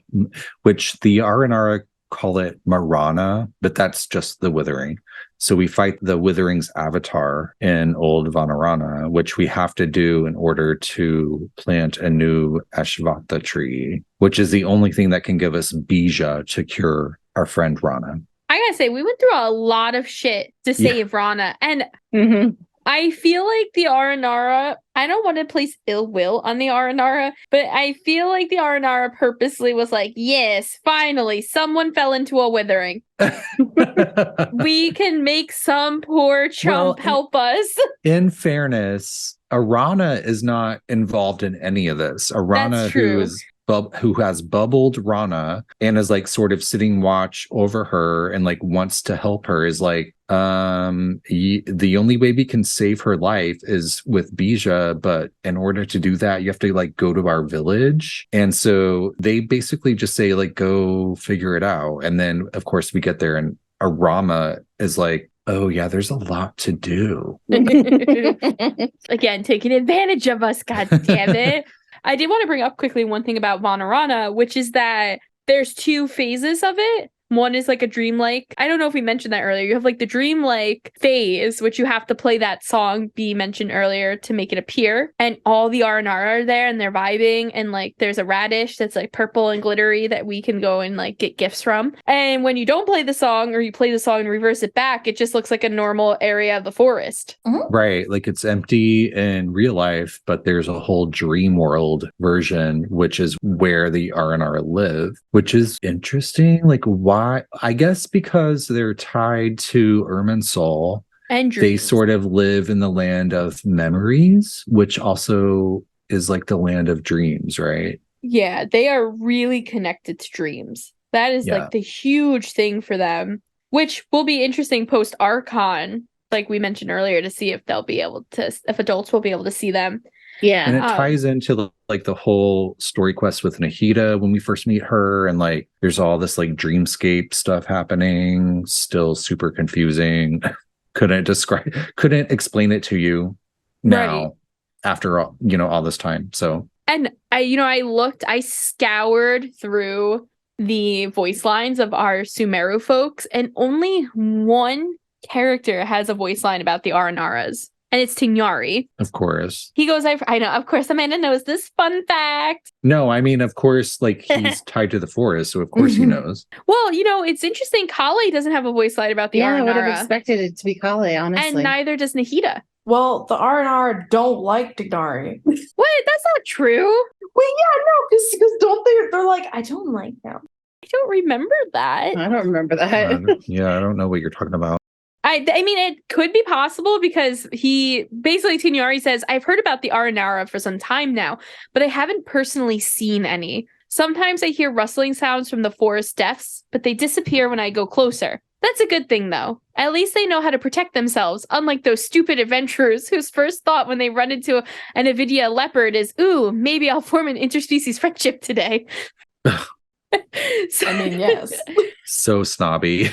which the Aranara call it Marana, but that's just the withering. So we fight the withering's avatar in old Vanarana, which we have to do in order to plant a new Ashvatha tree, which is the only thing that can give us bija to cure our friend Rana. I gotta say, we went through a lot of shit to save Rana, and I feel like the Aranara, I don't want to place ill will on the Aranara, but I feel like the Aranara purposely was like, yes, finally, someone fell into a withering. We can make some poor chump help us. In fairness, Arana is not involved in any of this. Arana, who has bubbled Rana and is like sort of sitting watch over her and like wants to help her, is like, the only way we can save her life is with bija, but in order to do that, you have to like go to our village. And so they basically just say like, go figure it out. And then of course we get there and Arama is like, oh yeah, there's a lot to do. Again, taking advantage of us, god damn it. I did want to bring up quickly one thing about Vanarana, which is that there's two phases of it. One is like a dreamlike. I don't know if we mentioned that earlier. You have like the dreamlike phase, which you have to play that song B mentioned earlier to make it appear. And all the Aranara are there and they're vibing. And like there's a radish that's like purple and glittery that we can go and like get gifts from. And when you don't play the song, or you play the song and reverse it back, it just looks like a normal area of the forest. Right. Like it's empty in real life, but there's a whole dream world version, which is where the Aranara live, which is interesting. Like why? I guess because they're tied to Irminsul, and they sort of live in the land of memories, which also is like the land of dreams, right? Yeah, they are really connected to dreams. That is like the huge thing for them, which will be interesting post Archon, like we mentioned earlier, to see if if adults will be able to see them. Yeah. And it ties into like the whole story quest with Nahida when we first meet her, and like there's all this like dreamscape stuff happening. Still super confusing. couldn't explain it to you now, Right. after all, all this time. So, And I scoured through the voice lines of our Sumeru folks, and only one character has a voice line about the Aranaras, and it's Tignari. of course. He goes, I know, of course, Amanda knows this fun fact. No, I mean, of course, like he's tied to the forest, so of course he knows. Well, it's interesting. Kale doesn't have a voice line about the I would have Aranara, expected it to be Kale, honestly. and neither does Nahida. Well, the Aranara don't like Tignari. What? That's not true. Well, yeah, no, because don't they're like, I don't like them. I don't remember that. I don't remember that. I don't know what you're talking about. I mean, it could be possible because Tignari says, I've heard about the Aranara for some time now, but I haven't personally seen any. Sometimes I hear rustling sounds from the forest depths, but they disappear when I go closer. That's a good thing, though. At least they know how to protect themselves, unlike those stupid adventurers whose first thought when they run into an Avidia leopard is, ooh, maybe I'll form an interspecies friendship today. I mean, yes. So snobby.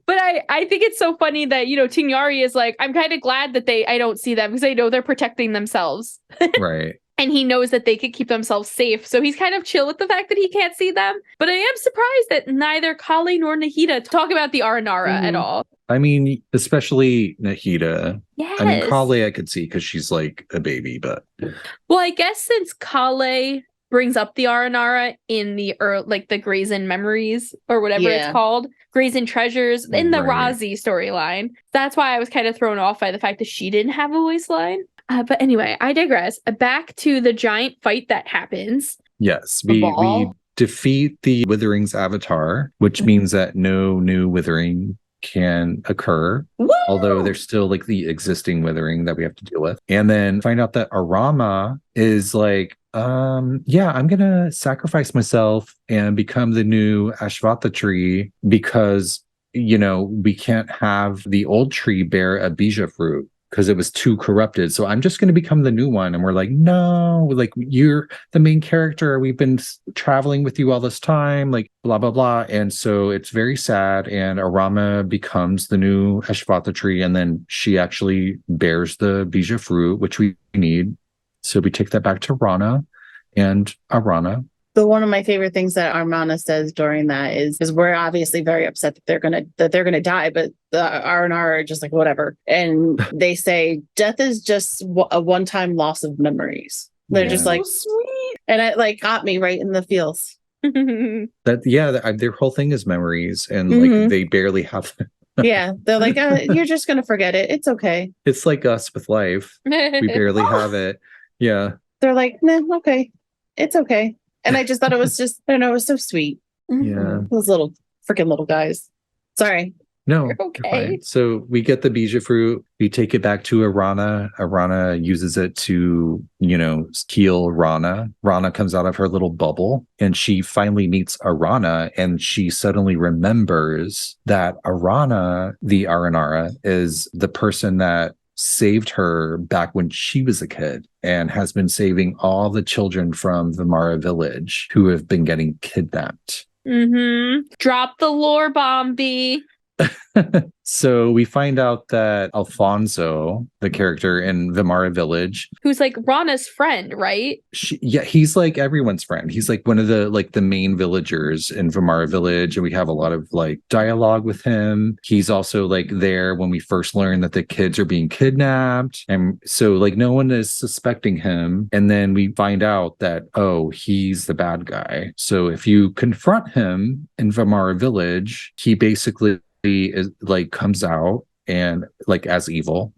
But I think it's so funny that, Tignari is like, I'm kind of glad that I don't see them because I know they're protecting themselves. Right. And he knows that they could keep themselves safe. So he's kind of chill with the fact that he can't see them. But I am surprised that neither Kale nor Nahida talk about the Aranara at all. I mean, especially Nahida. Yes. I mean, Kale I could see because she's like a baby, but... Well, I guess since Kale brings up the Aranara in the Grazen Memories or whatever it's called, Grazen Treasures, in the Right. Razi storyline. That's why I was kind of thrown off by the fact that she didn't have a voice line. But anyway, I digress. Back to the giant fight that happens. Yes, The we ball? defeat the Withering's avatar, which means that no new Withering can occur, Woo! although there's still like the existing Withering that we have to deal with. And then find out that Arama is like, I'm gonna sacrifice myself and become the new Ashvata tree because, we can't have the old tree bear a bija fruit because it was too corrupted. So I'm just going to become the new one. And we're like, no, like you're the main character. We've been traveling with you all this time, like blah, blah, blah. And so it's very sad. And Arama becomes the new Ashvata tree. And then she actually bears the bija fruit, which we need. So we take that back to Rana and Arana. But one of my favorite things that Armana says during that is we're obviously very upset that they're gonna die, but the R&R are just like whatever, and they say death is just a one-time loss of memories. They're just like, so sweet. and it like got me right in the feels. Their whole thing is memories, and Mhm. like they barely have. Yeah, they're like, you're just gonna forget it. It's okay. It's like us with life. We barely have it. Yeah. They're like, nah, okay, it's okay. And I just thought it was just, I don't know, it was so sweet. Yeah. Those little freaking little guys. Sorry. No. You're you're okay. fine. So we get the bija fruit. We take it back to Arana. Arana uses it to, heal Rana. Rana comes out of her little bubble and she finally meets Arana, and she suddenly remembers that Arana, the Aranara, is the person that saved her back when she was a kid and has been saving all the children from the Mara village who have been getting kidnapped. Drop the lore bomb, B. So we find out that Alfonso, the character in Vimara village, Who's like Rana's friend, right? he's like everyone's friend. He's like one of the main villagers in Vimara village, and we have a lot of like dialogue with him. He's also like there when we first learn that the kids are being kidnapped, and so like no one is suspecting him. And then we find out that he's the bad guy. So if you confront him in Vimara village, he basically is like comes out and like as evil,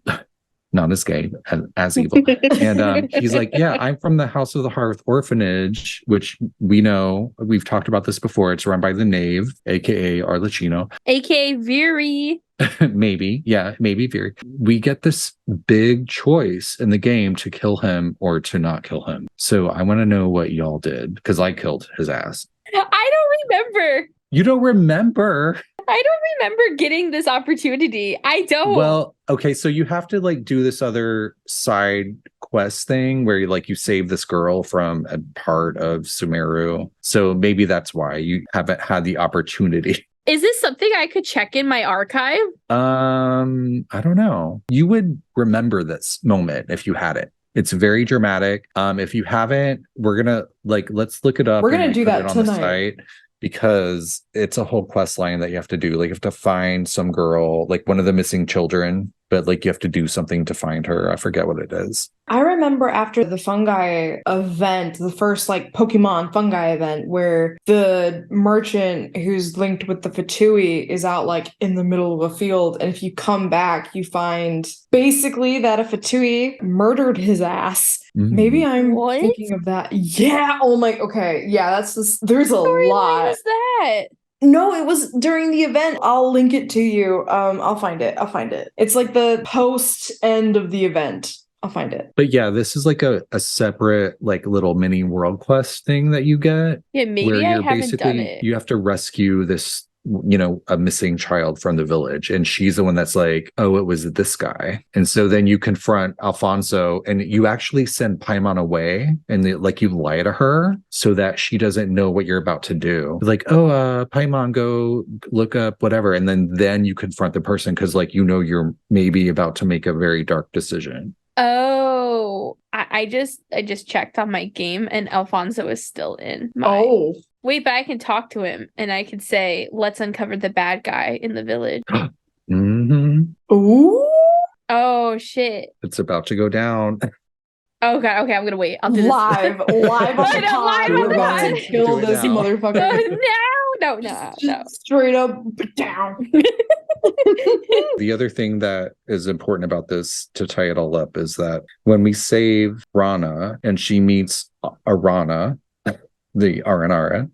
not as gay, as evil. And he's like, yeah, I'm from the House of the Hearth orphanage, which we know, we've talked about this before. It's run by the Knave, aka Arlecchino. AKA Viri. Maybe Viri. We get this big choice in the game to kill him or to not kill him. So I want to know what y'all did, because I killed his ass. I don't remember. You don't remember? I don't remember getting this opportunity. I don't. Well, okay, so you have to like do this other side quest thing where you save this girl from a part of Sumeru. So maybe that's why you haven't had the opportunity. Is this something I could check in my archive? I don't know. You would remember this moment if you had it. It's very dramatic. If you haven't, we're gonna let's look it up. We're gonna and do put that it on tonight. the site because it's a whole quest line that you have to do. Like you have to find some girl, like one of the missing children, but like you have to do something to find her. I forget what it is. I remember after the fungi event, the first like Pokemon fungi event, where the merchant who's linked with the Fatui is out like in the middle of a field. And if you come back, you find basically that a Fatui murdered his ass. Maybe I'm What? thinking of that. Yeah. Oh my. Okay. Yeah. That's just, there's a Storyline lot. was that? No, it was during the event. I'll link it to you. I'll find it. It's like the post end of the event. I'll find it. But yeah, this is like a separate like little mini world quest thing that you get. Yeah, maybe I haven't done it. You have to rescue this, a missing child from the village. And she's the one that's like, oh, it was this guy. And so then you confront Alfonso and you actually send Paimon away and you lie to her so that she doesn't know what you're about to do. Like, oh, Paimon, go look up whatever. And then you confront the person because you're maybe about to make a very dark decision. Oh, I just checked on my game and Alfonso is still in my... Oh. Wait, but I can talk to him and I can say, let's uncover the bad guy in the village. Ooh. Oh, shit. It's about to go down. Okay, I'm gonna wait. I'll do this. Live on the I know, pod. live We're on the about to pod. kill Do it this now. motherfucker. No. Just straight up down. The other thing that is important about this to tie it all up is that when we save Rana and she meets Arana, the Aranara,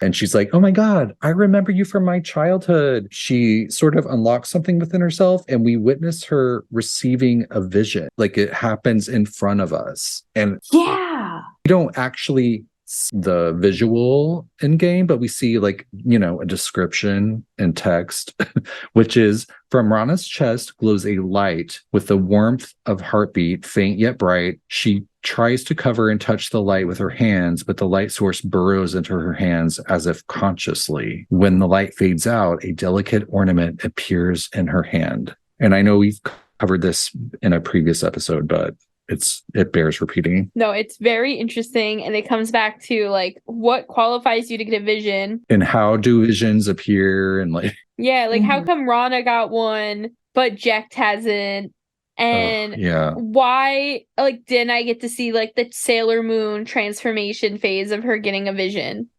and she's like, oh my God, I remember you from my childhood. She sort of unlocks something within herself and we witness her receiving a vision. Like it happens in front of us. And Yeah. we don't actually see the visual in game, but we see a description and text, which is from Rana's chest glows a light with the warmth of heartbeat, faint yet bright. She tries to cover and touch the light with her hands, but the light source burrows into her hands as if consciously. When the light fades out, a delicate ornament appears in her hand. And I know we've covered this in a previous episode, but it bears repeating. No, it's very interesting. And it comes back to what qualifies you to get a vision. And how do visions appear and Yeah, how come Rana got one, but Jecht hasn't? And yeah. why didn't I get to see the Sailor Moon transformation phase of her getting a vision?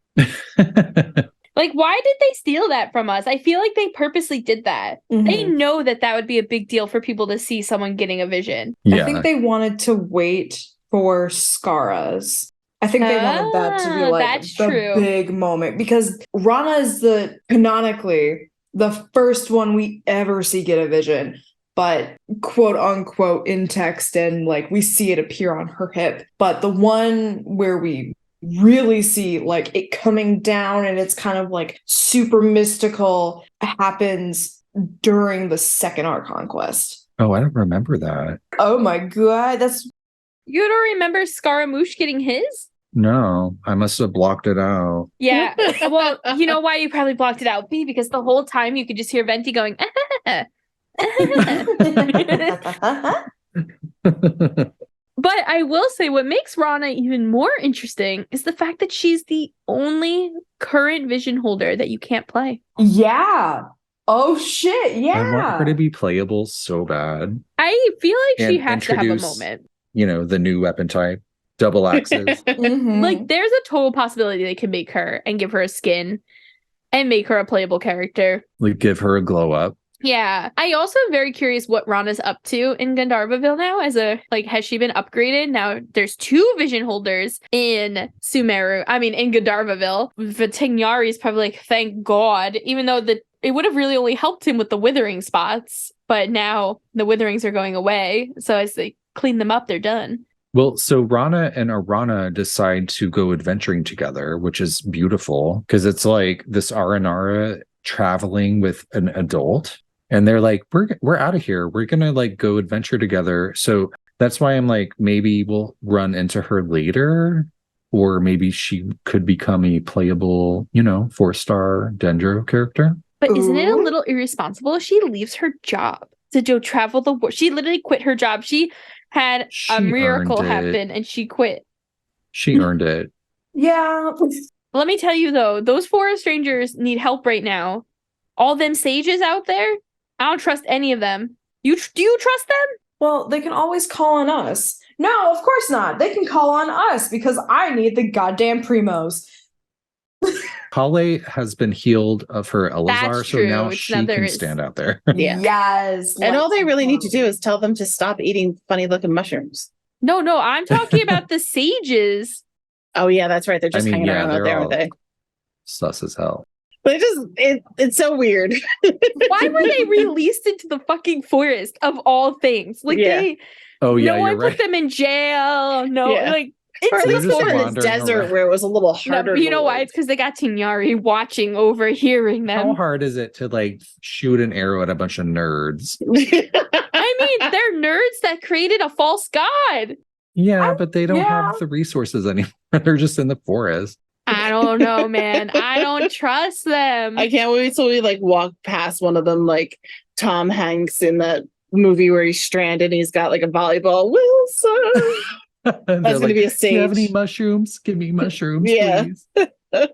Why did they steal that from us? I feel like they purposely did that. Mhm. They know that would be a big deal for people to see someone getting a vision. Yeah. I think they wanted to wait for Skara's. I think they wanted that to be that's the true. big moment because Rana is canonically the first one we ever see get a vision, but quote unquote in text and we see it appear on her hip. But the one where we really see it coming down and it's kind of super mystical happens during the second Archon quest. Oh, I don't remember that. Oh my God, that's... You don't remember Scaramouche getting his? No, I must have blocked it out. Yeah. Well, you know why you probably blocked it out? B, because the whole time you could just hear Venti going, But I will say what makes Rana even more interesting is the fact that she's the only current vision holder that you can't play. Yeah. Oh shit, yeah. I want her to be playable so bad. I feel like she And has to have a introduce- moment. The new weapon type, double axes. Mhm. There's a total possibility they can make her and give her a skin and make her a playable character. Give her a glow up. Yeah. I also am very curious what Rana's up to in Gandharvaville now has she been upgraded? Now there's 2 vision holders in Sumeru. I mean, in Gandharvaville. Vitignari is probably thank God, even though it would have really only helped him with the withering spots, but now the witherings are going away. So as they clean them up, they're done. Well, so Rana and Arana decide to go adventuring together, which is beautiful because it's this Aranara traveling with an adult, and they're like, we're out of here. We're gonna like go adventure together. So that's why I'm like, maybe we'll run into her later, or maybe she could become a playable, 4-star Dendro character. But isn't it a little irresponsible? She leaves her job to go travel the world. She literally quit her job. She had a miracle happen and she quit. She earned it. Yeah. Let me tell you though, those forest rangers need help right now. All them sages out there, I don't trust any of them. Do you trust them? Well, they can always call on us. No, of course not. They can call on us because I need the goddamn primos. Kale has been healed of her Elazar, That's so true. now It's she another- can stand out there. Yeah. Yes. And all they really need to do do is tell them to stop eating funny looking mushrooms. No, I'm talking about the sages. Oh yeah, that's right. They're just hanging around out they're there, all aren't they? sus as hell. But it's so weird. Why were they released into the fucking forest of all things? Like Yeah. Oh yeah, no one you're put right. them in jail. No, Yeah. like Or at They're least just more in the wandering desert around. where it was a little no, harder. but you to know why? live. It's because they got Tignari watching, overhearing How them. hard is it to like shoot an arrow at a bunch of nerds? I mean, they're nerds that created a false god. Yeah, but they don't yeah. have the resources anymore. They're just in the forest. I don't know, man. I don't trust them. I can't wait till we like walk past one of them, like Tom Hanks in that movie where he's stranded and he's got like a volleyball. Wilson. And That's they're gonna be a Do you have any sage. mushrooms? Give me mushrooms, Yeah. please.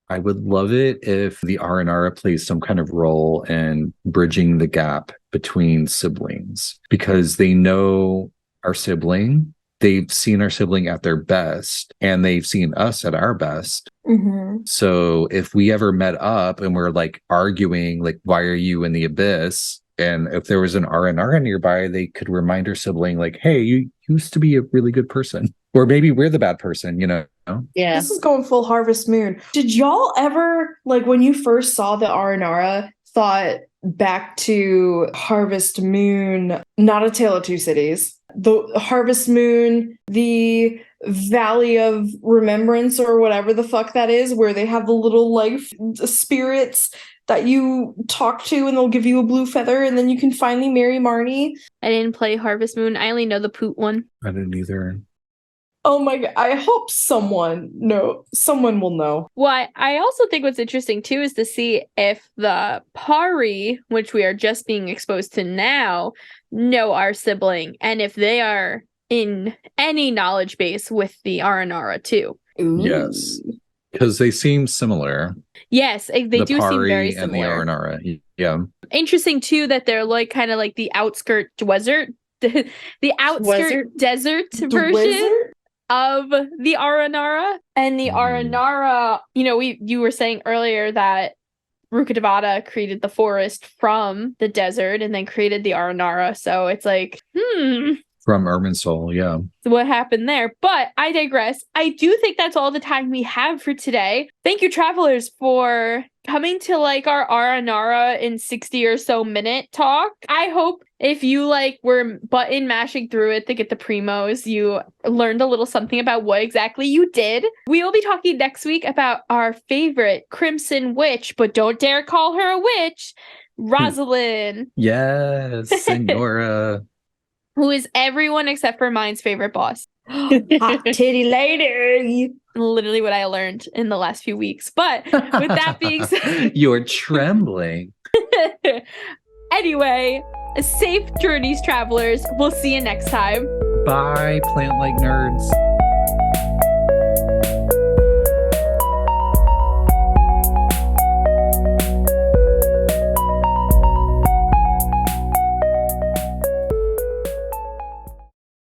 I would love it if the Aranara plays some kind of role in bridging the gap between siblings, because they know our sibling. They've seen our sibling at their best, and they've seen us at our best. Mm-hmm. So if we ever met up and we're like arguing, like, why are you in the abyss? And if there was an Aranara nearby, they could remind our sibling, like, hey, you used to be a really good person. Or maybe we're the bad person, Yeah. This is going full Harvest Moon. Did y'all ever, like, when you first saw the Aranara, thought back to Harvest Moon, not A Tale of Two Cities, the Harvest Moon, the Valley of Remembrance, or whatever the fuck that is, where they have the little life spirits that you talk to and they'll give you a blue feather and then you can finally marry Marnie? I didn't play Harvest Moon. I only know the Poot one. I didn't either. Oh my god, I hope someone will know. Well, I also think what's interesting too is to see if the Pari, which we are just being exposed to now, know our sibling, and if they are in any knowledge base with the Aranara too. Yes. Because they seem similar. Yes, they the do seem Pari very and the similar. Aranara. Yeah. Interesting too that they're like kind of like the outskirt desert, the outskirt desert version Wizard? of the Aranara. And the Aranara, you were saying earlier that Rukkhadevata created the forest from the desert and then created the Aranara. So it's like, From Irminsul, yeah. what happened there? But I digress. I do think that's all the time we have for today. Thank you, travelers, for coming to like our Aranara in 60 or so minute talk. I hope if you were button mashing through it to get the primos, you learned a little something about what exactly you did. We will be talking next week about our favorite Crimson Witch, but don't dare call her a witch, Rosalind. Yes, Senora. Who is everyone except for mine's favorite boss. Hot titty lady. Literally what I learned in the last few weeks. But with that being said, You're trembling. anyway, safe journeys, travelers. We'll see you next time. Bye, plant like nerds.